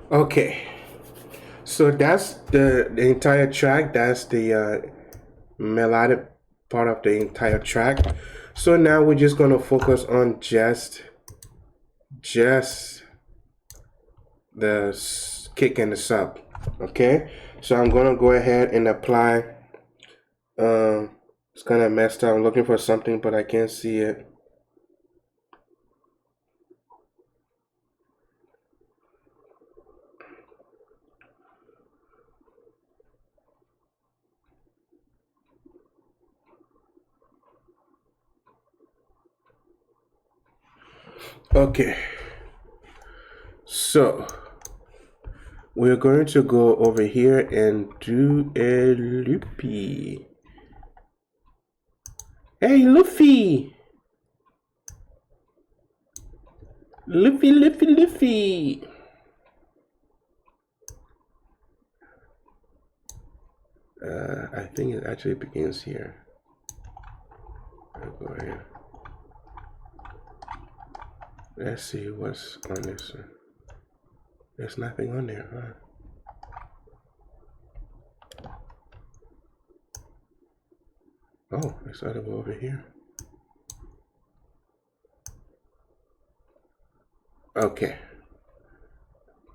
A: Okay, so that's the entire track. That's the melodic part of the entire track. So now we're just gonna focus on just the kick and the sub. Okay, so I'm gonna go ahead and apply. It's kind of messed up. I'm looking for something, but I can't see it. Okay, so we're going to go over here and do a loopy. Hey, Luffy! Luffy, Luffy, Luffy! I think it actually begins here. I'll go here. Let's see what's on this one. There's nothing on there, huh? Oh, it's ought to go over here. Okay.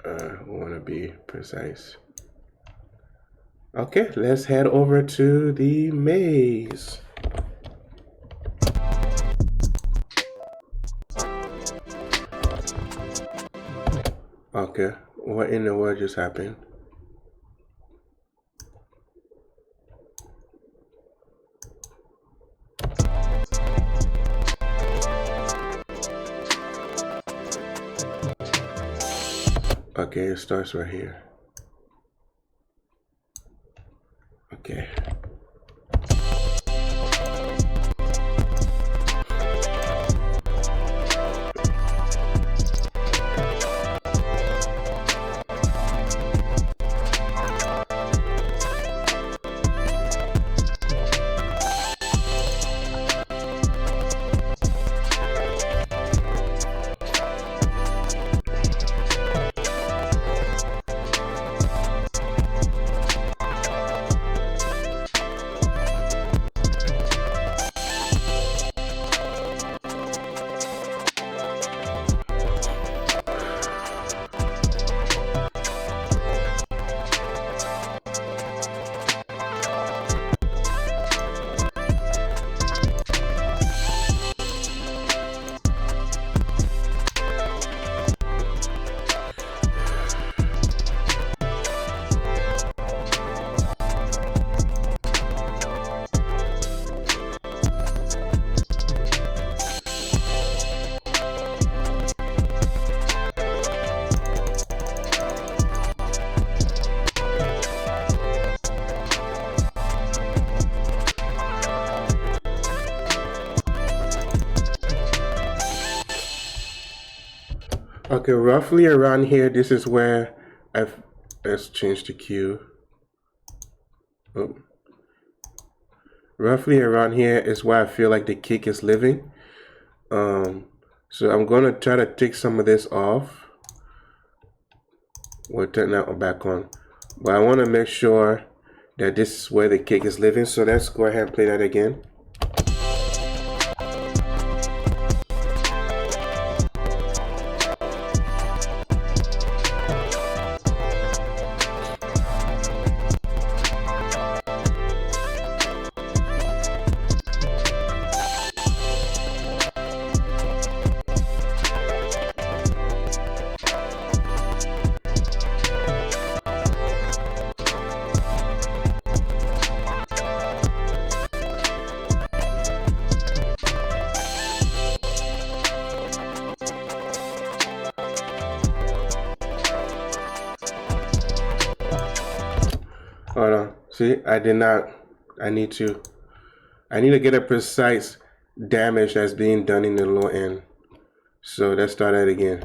A: We want to be precise. Okay, let's head over to the maze. Okay, what in the world just happened? Okay, it starts right here. Okay. Okay, roughly around here, this is where let's change the cue. Oh. Roughly around here is where I feel like the kick is living. So I'm gonna try to take some of this off. We'll turn that one back on. But I wanna make sure that this is where the kick is living. So let's go ahead and play that again. Hold on. See, I did not. I need to get a precise damage that's being done in the low end. So let's start that again.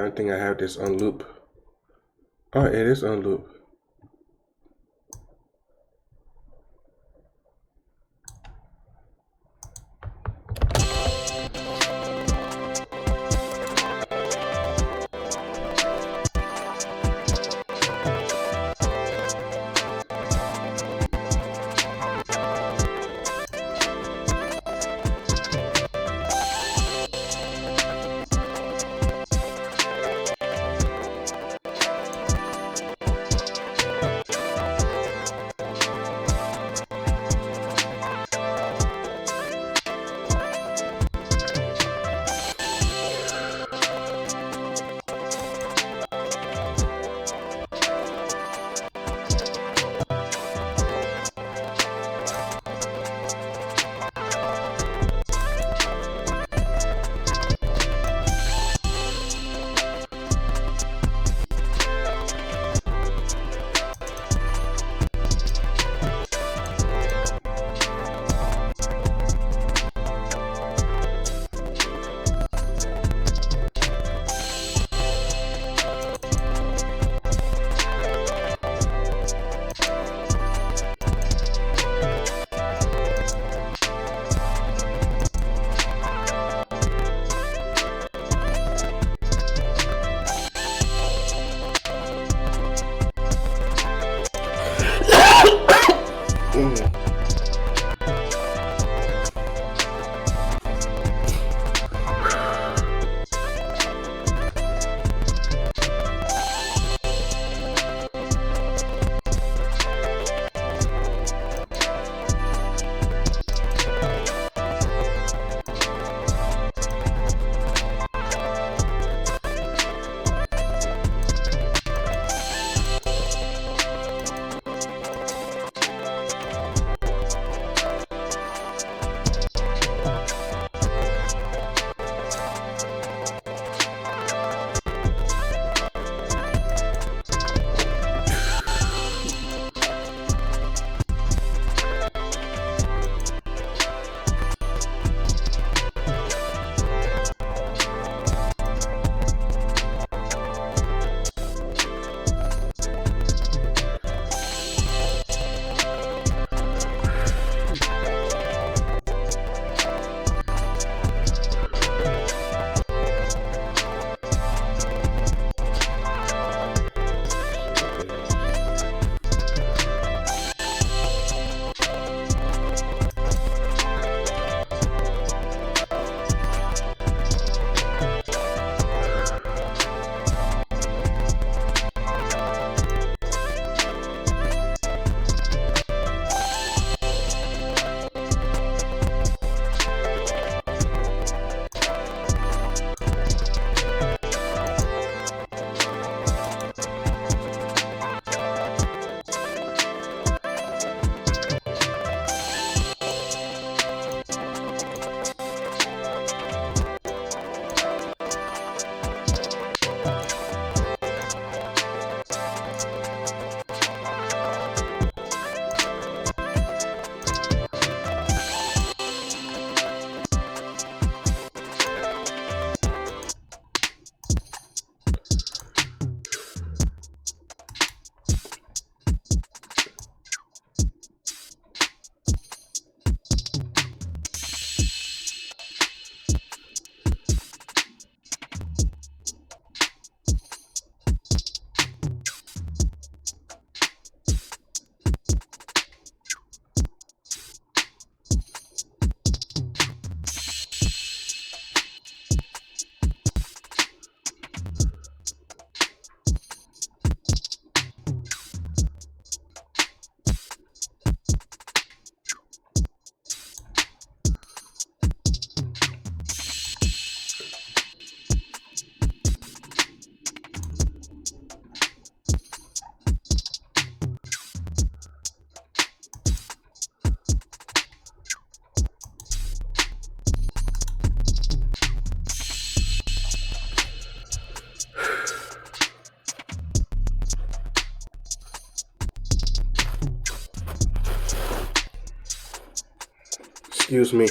A: don't think I have this on loop. Oh, it is on loop. Excuse me.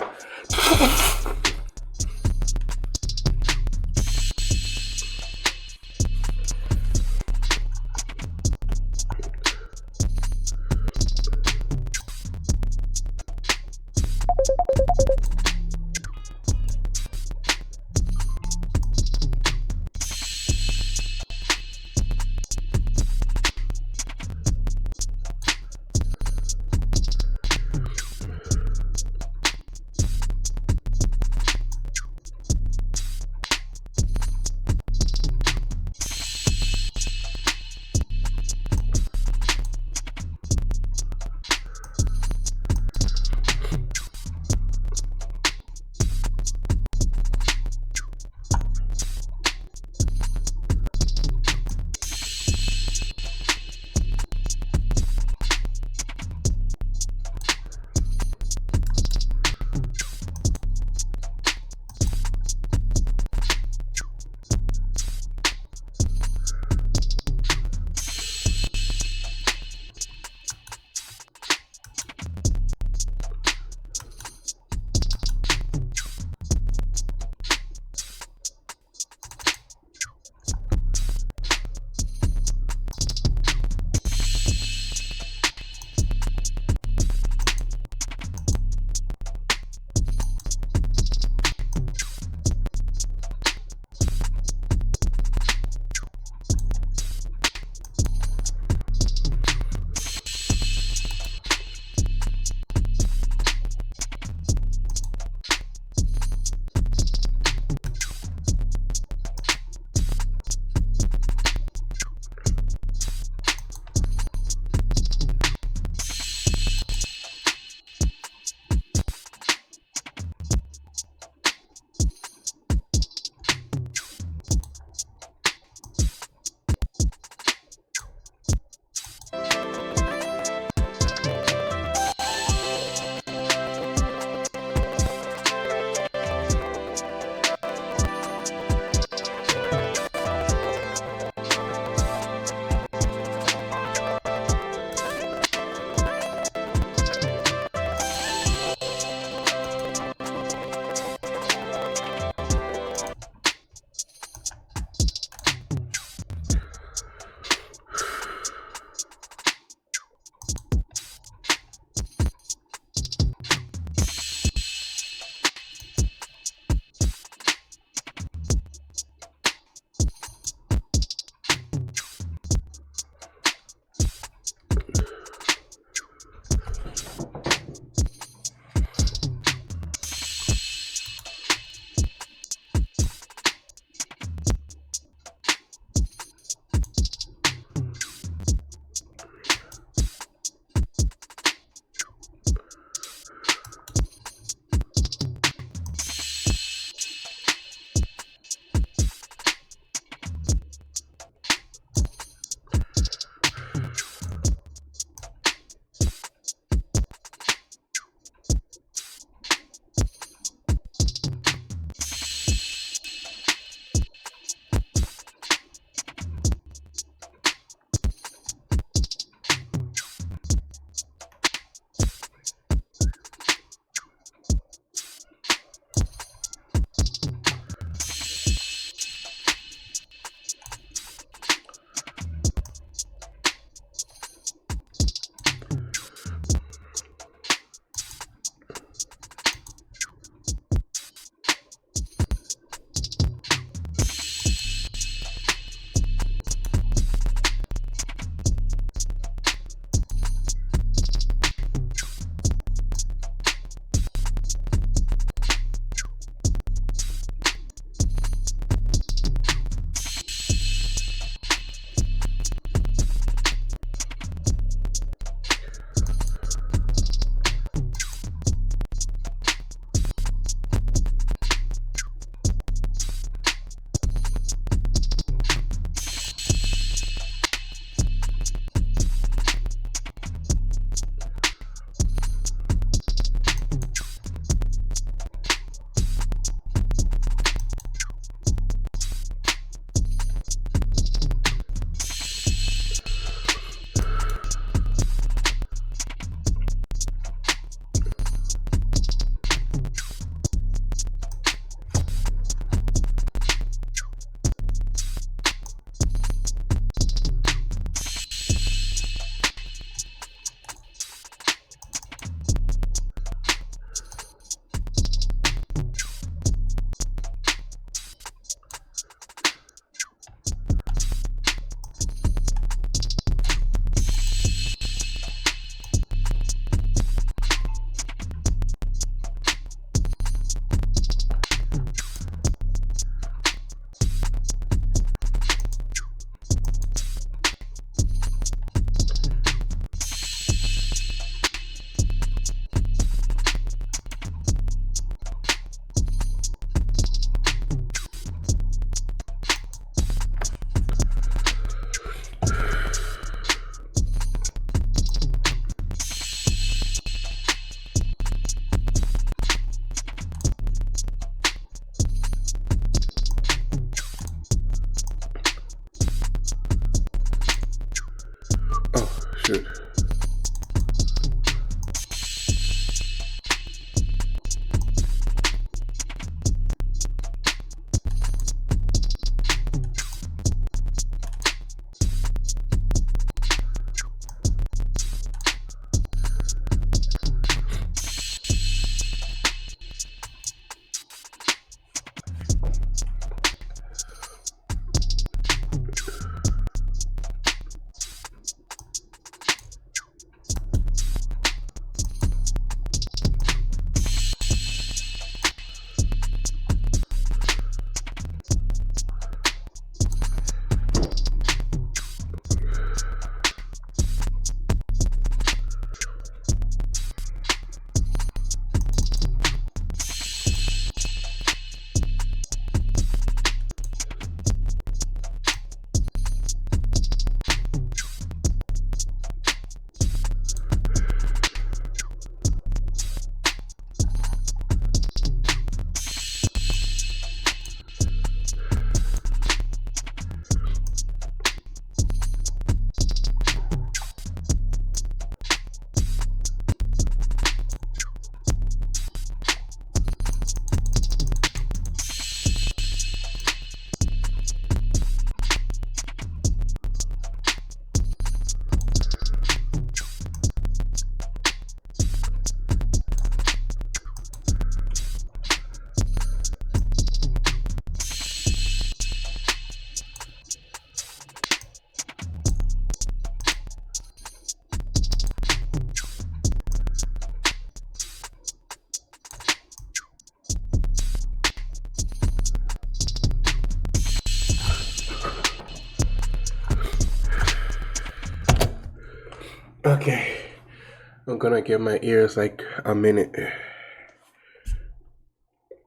A: I'm gonna give my ears like a minute.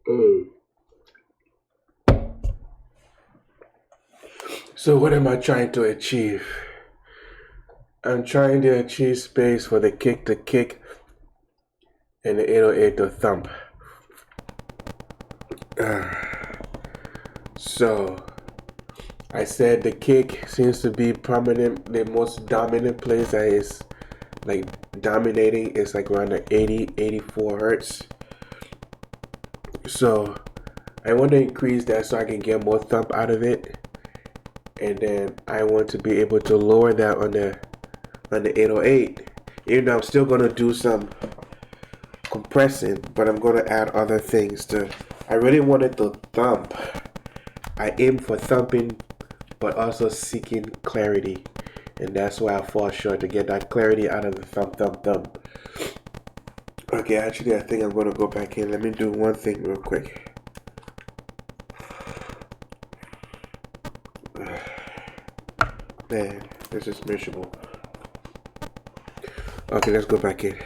A: Mm. So what am I trying to achieve? I'm trying to achieve space for the kick to kick and the 808 to thump. So I said the kick seems to be prominent. The most dominant place that is like dominating is like around the 80, 84 hertz. So I want to increase that so I can get more thump out of it. And then I want to be able to lower that on the 808. Even though I'm still gonna do some compressing, but I'm gonna add other things to. I really wanted to thump. I aim for thumping, but also seeking clarity, and that's why I fall short to get that clarity out of the thump, thump, thump. Okay, actually, I think I'm gonna go back in. Let me do one thing real quick. Man, this is miserable. Okay, let's go back in.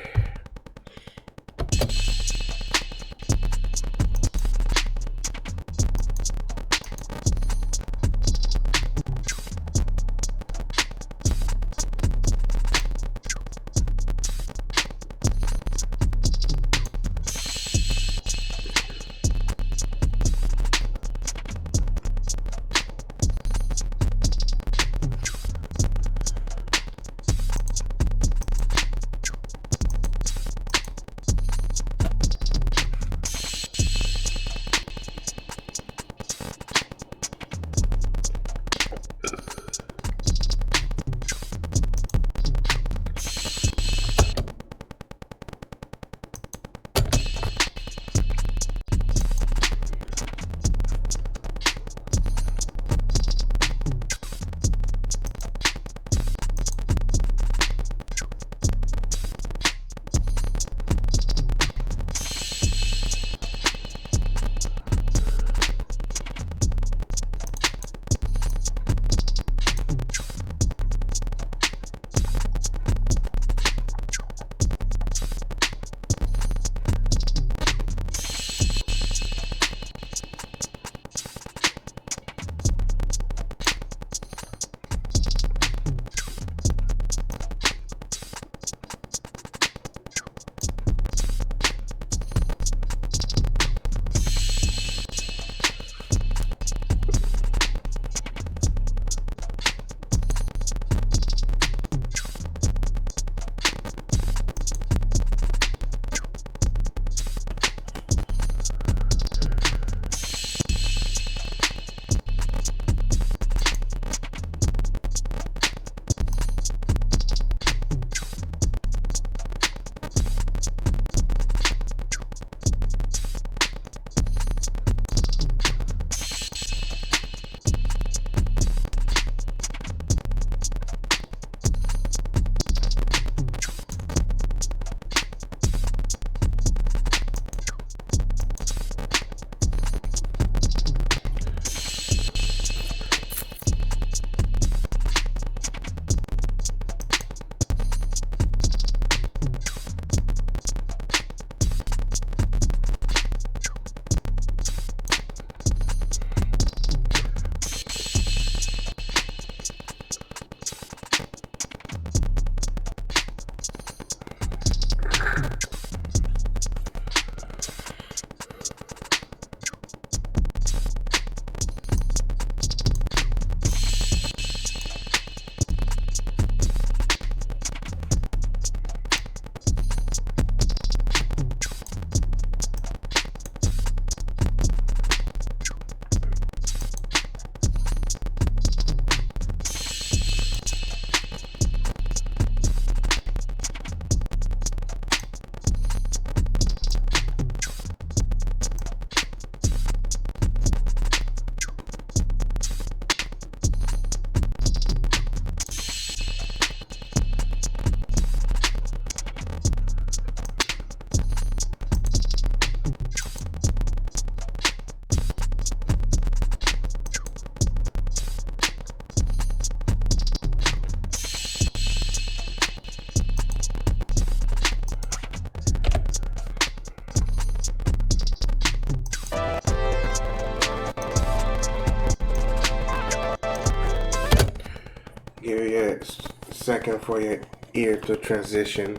A: second for your ear to transition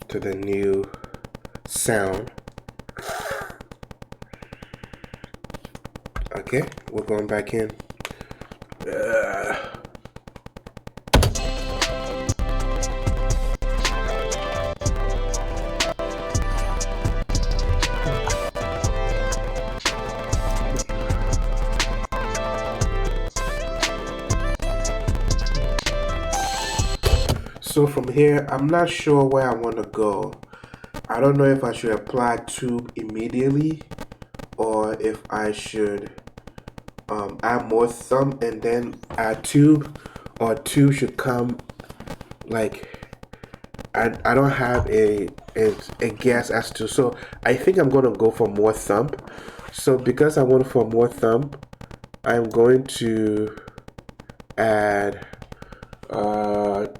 A: to the new sound. Okay, we're going back in. So from here, I'm not sure where I want to go. I don't know if I should apply tube immediately or if I should add more thumb and then add tube, or tube should come like I don't have a guess as to. So I think I'm gonna go for more thumb. So because I want for more thumb, I'm going to add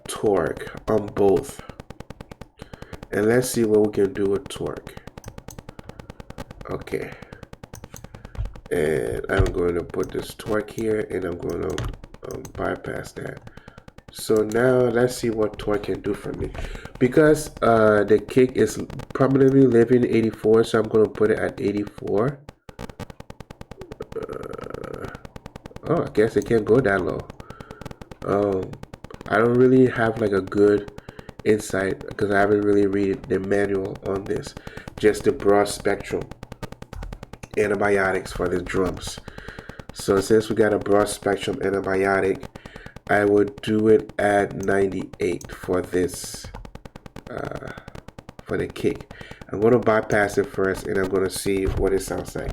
A: torque on both, and let's see what we can do with torque. Okay, and I'm going to put this torque here, and I'm going to bypass that. So now let's see what torque can do for me, because the kick is permanently living 84, so I'm going to put it at 84. Oh, I guess it can't go that low. I don't really have like a good insight because I haven't really read the manual on this, just the broad spectrum antibiotics for the drums. So since we got a broad spectrum antibiotic, I would do it at 98 for this, for the kick. I'm going to bypass it first, and I'm going to see what it sounds like.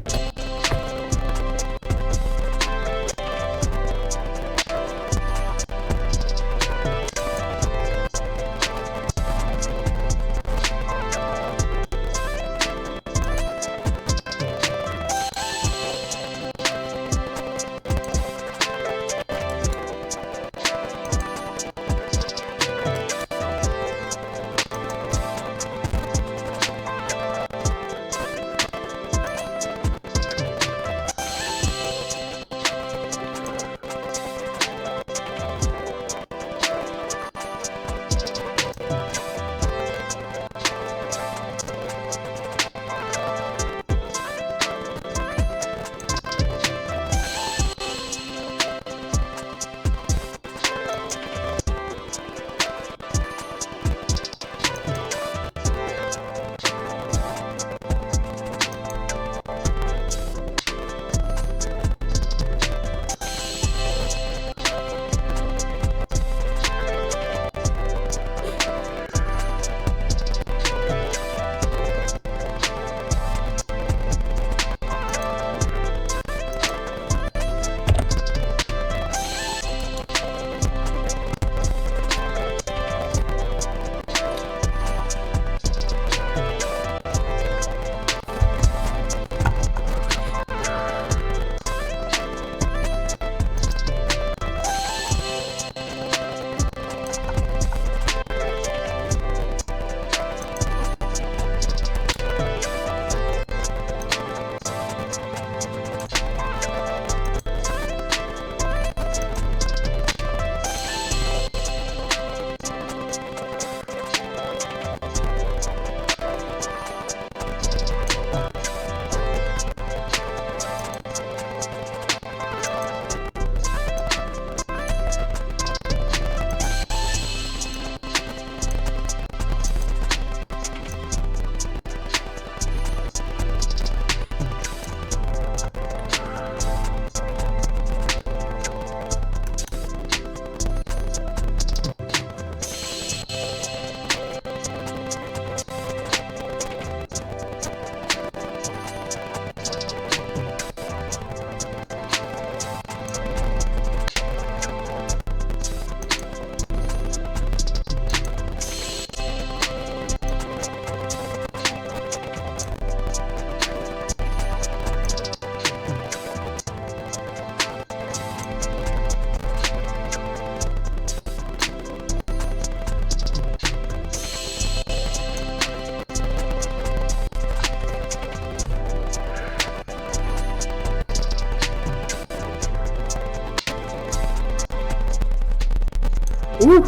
A: Woo!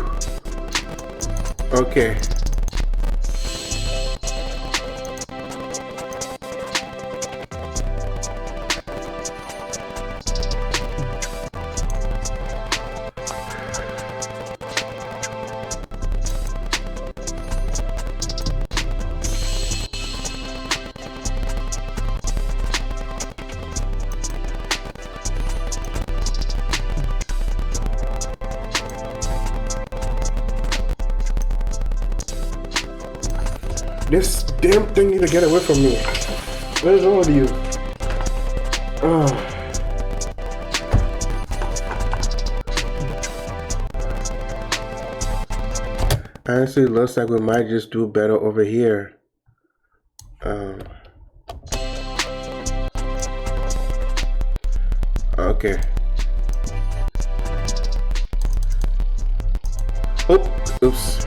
A: Okay. This damn thing need to get away from me. What is wrong with you? Oh. Honestly, looks like we might just do better over here. Okay. Oops.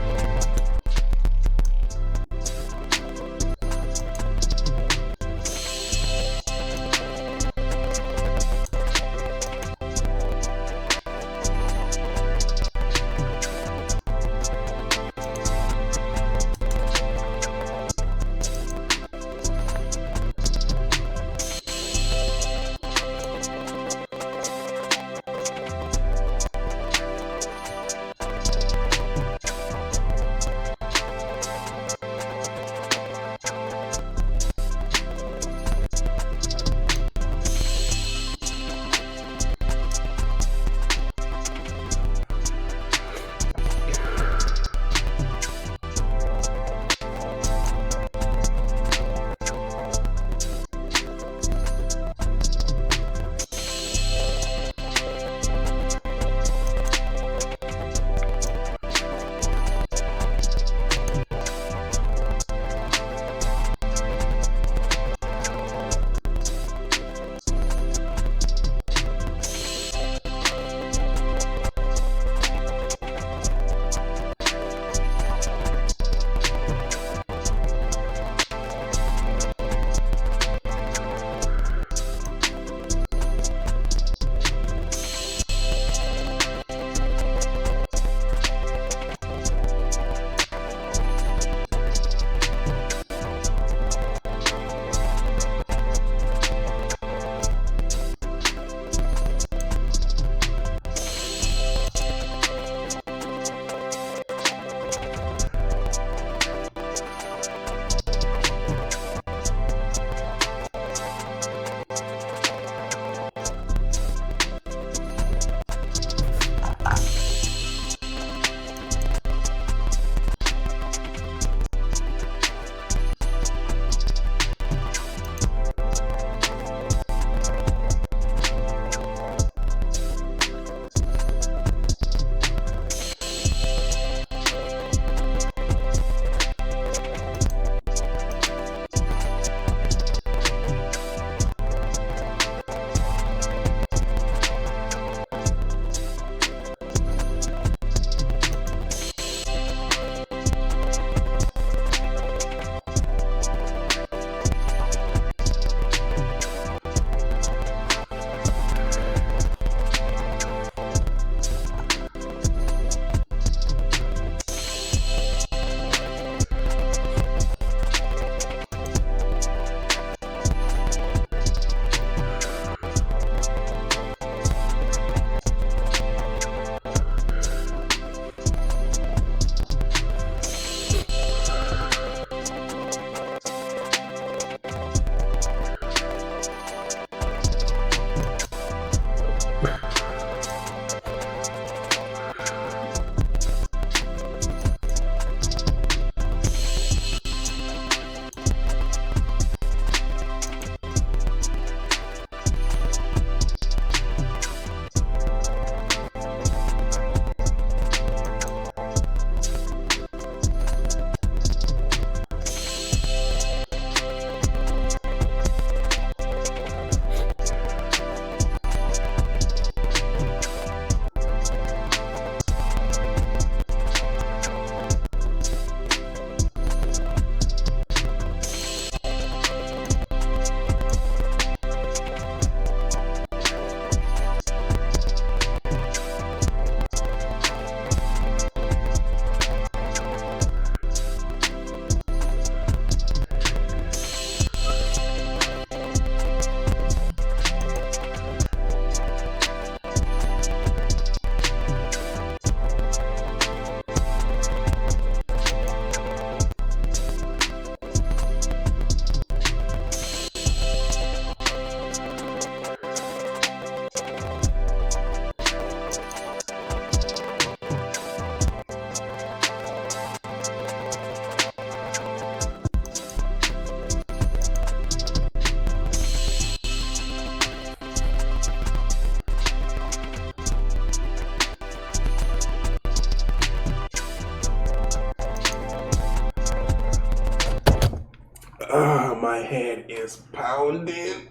A: My head is pounding.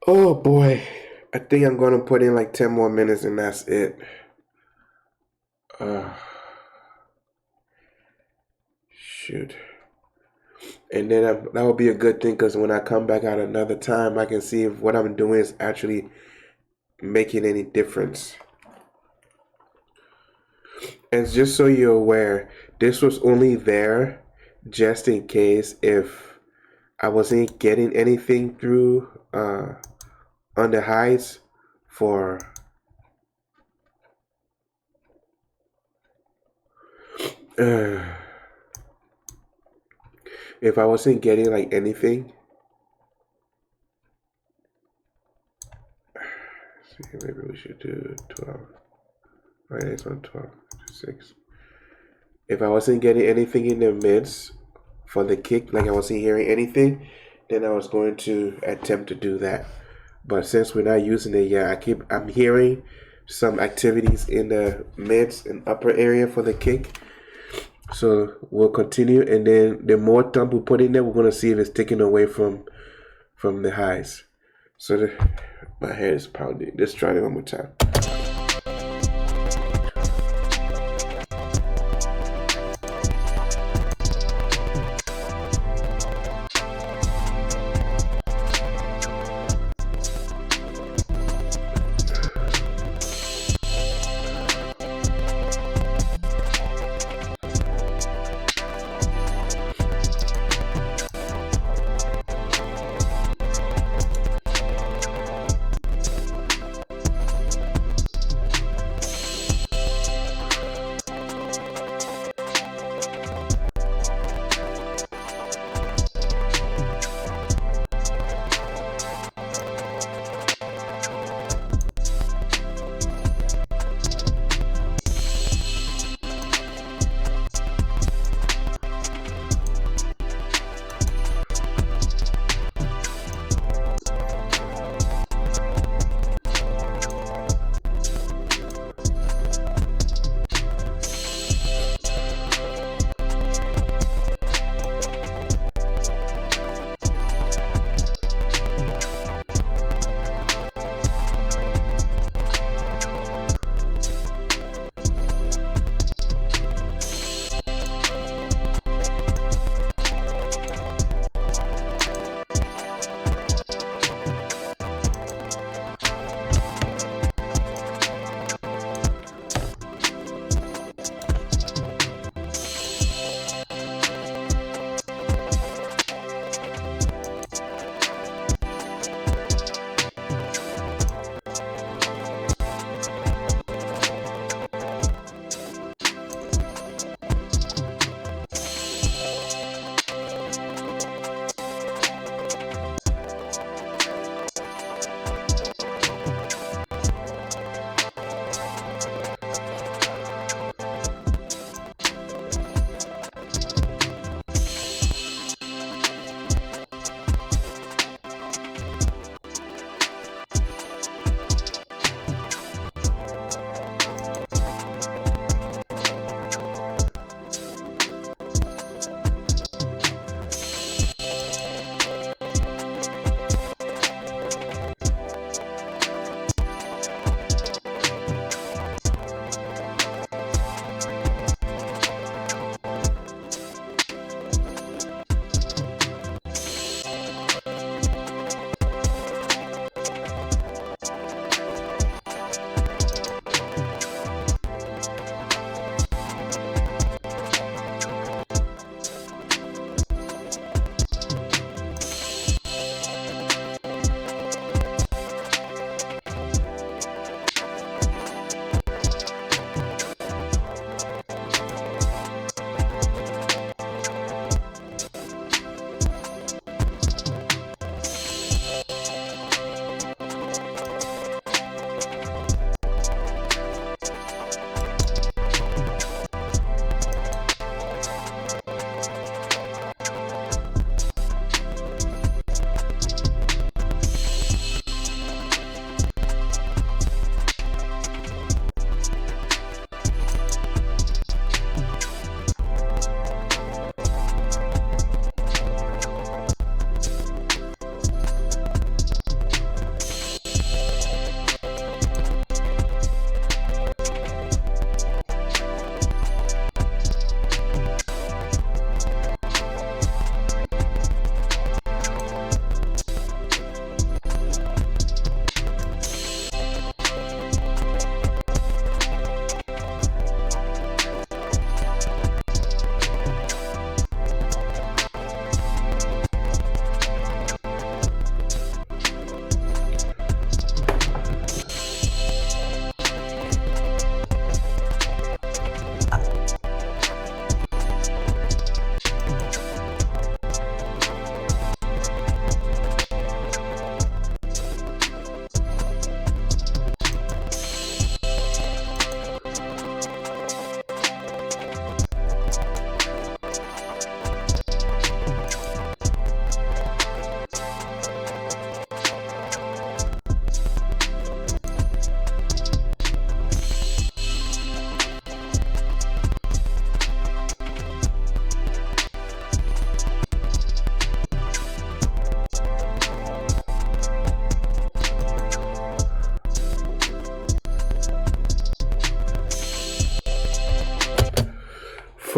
A: Oh boy. I think I'm gonna put in like 10 more minutes and that's it. Uh, shoot. And then that would be a good thing because when I come back out another time, I can see if what I'm doing is actually making any difference. And just so you're aware, this was only there just in case if I wasn't getting anything through on the highs for uh, if I wasn't getting like anything. See, maybe we should do 12. Right, it's on 12, 6. If I wasn't getting anything in the mids for the kick, like I wasn't hearing anything, then I was going to attempt to do that. But since we're not using it yet, I'm hearing some activities in the mids and upper area for the kick. So we'll continue, and then the more thump we put in there, we're gonna see if it's taken away from the highs. So my head is pounding. Let's try it one more time.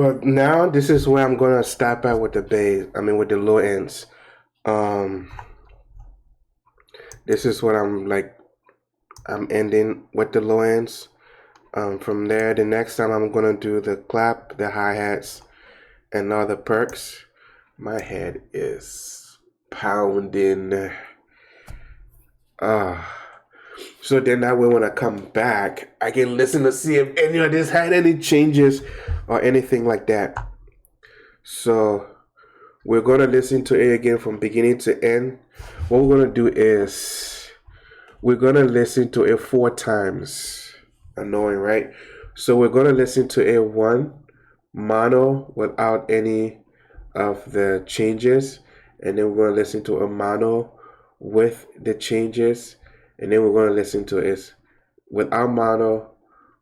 A: For now, this is where I'm gonna stop at with the bass. I mean, with the low ends. Um, this is what I'm like. I'm ending with the low ends. From there, the next time I'm gonna do the clap, the hi hats, and all the perks. My head is pounding. Ah. So then that way when I come back, I can listen to see if any of this had any changes or anything like that. So we're gonna listen to it again from beginning to end. What we're gonna do is we're gonna listen to it 4 times. Annoying, right? So we're gonna listen to it one mono without any of the changes, and then we're gonna listen to a mono with the changes, and then we're gonna listen to it without mono,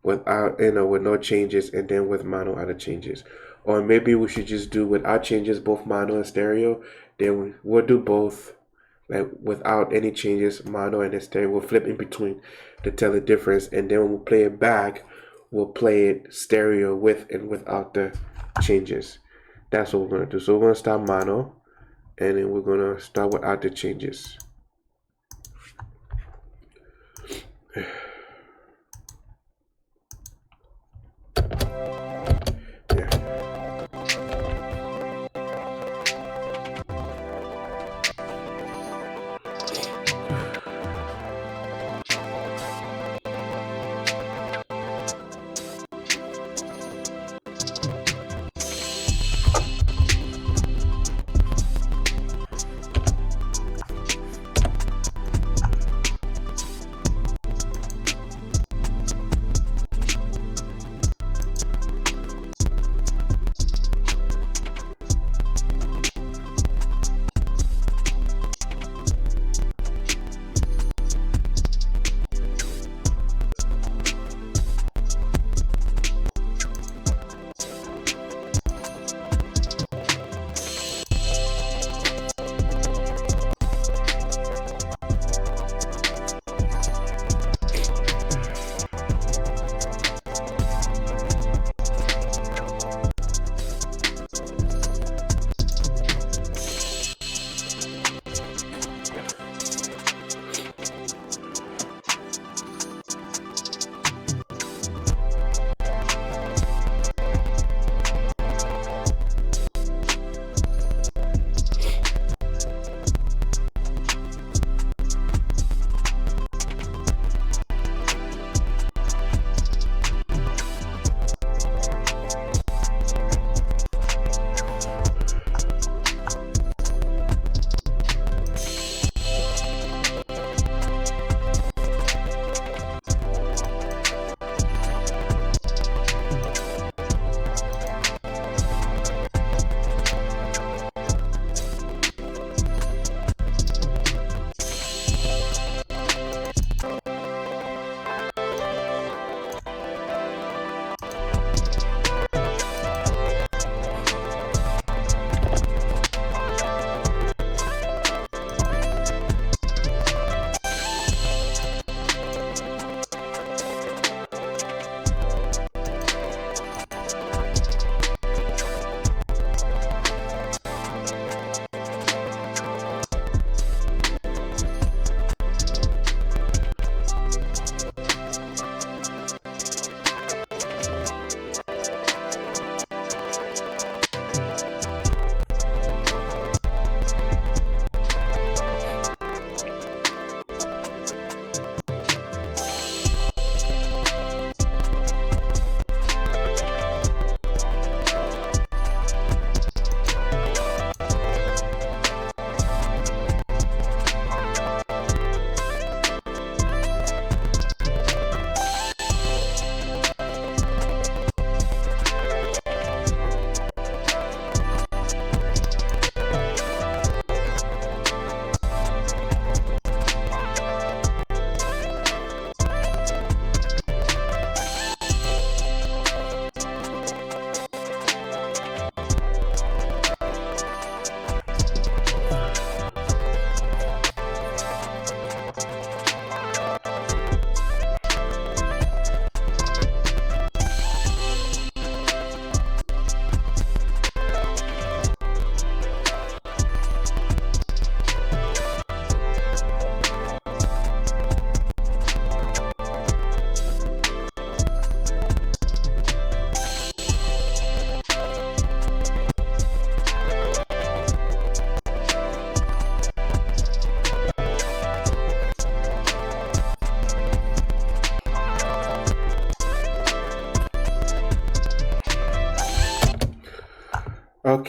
A: without with no changes, and then with mono other changes. Or maybe we should just do without changes both mono and stereo. Then we'll do both like without any changes, mono and stereo. We'll flip in between to tell the difference, and then when we play it back, we'll play it stereo with and without the changes. That's what we're gonna do. So we're gonna start mono, and then we're gonna start without the changes.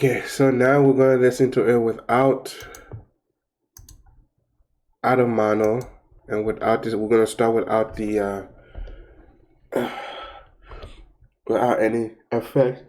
A: Okay, so now we're gonna listen to it out of mono, and without this, we're gonna start without the without any effect.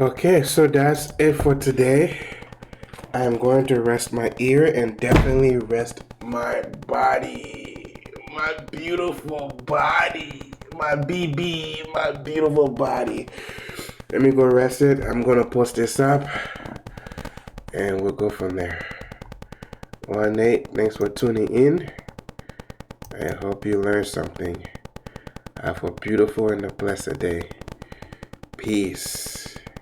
A: Okay, so that's it for today. I'm going to rest my ear and definitely rest my body. My beautiful body. My BB, my beautiful body. Let me go rest it. I'm going to post this up and we'll go from there. Well, Nate, thanks for tuning in. I hope you learned something. Have a beautiful and a blessed day. Peace.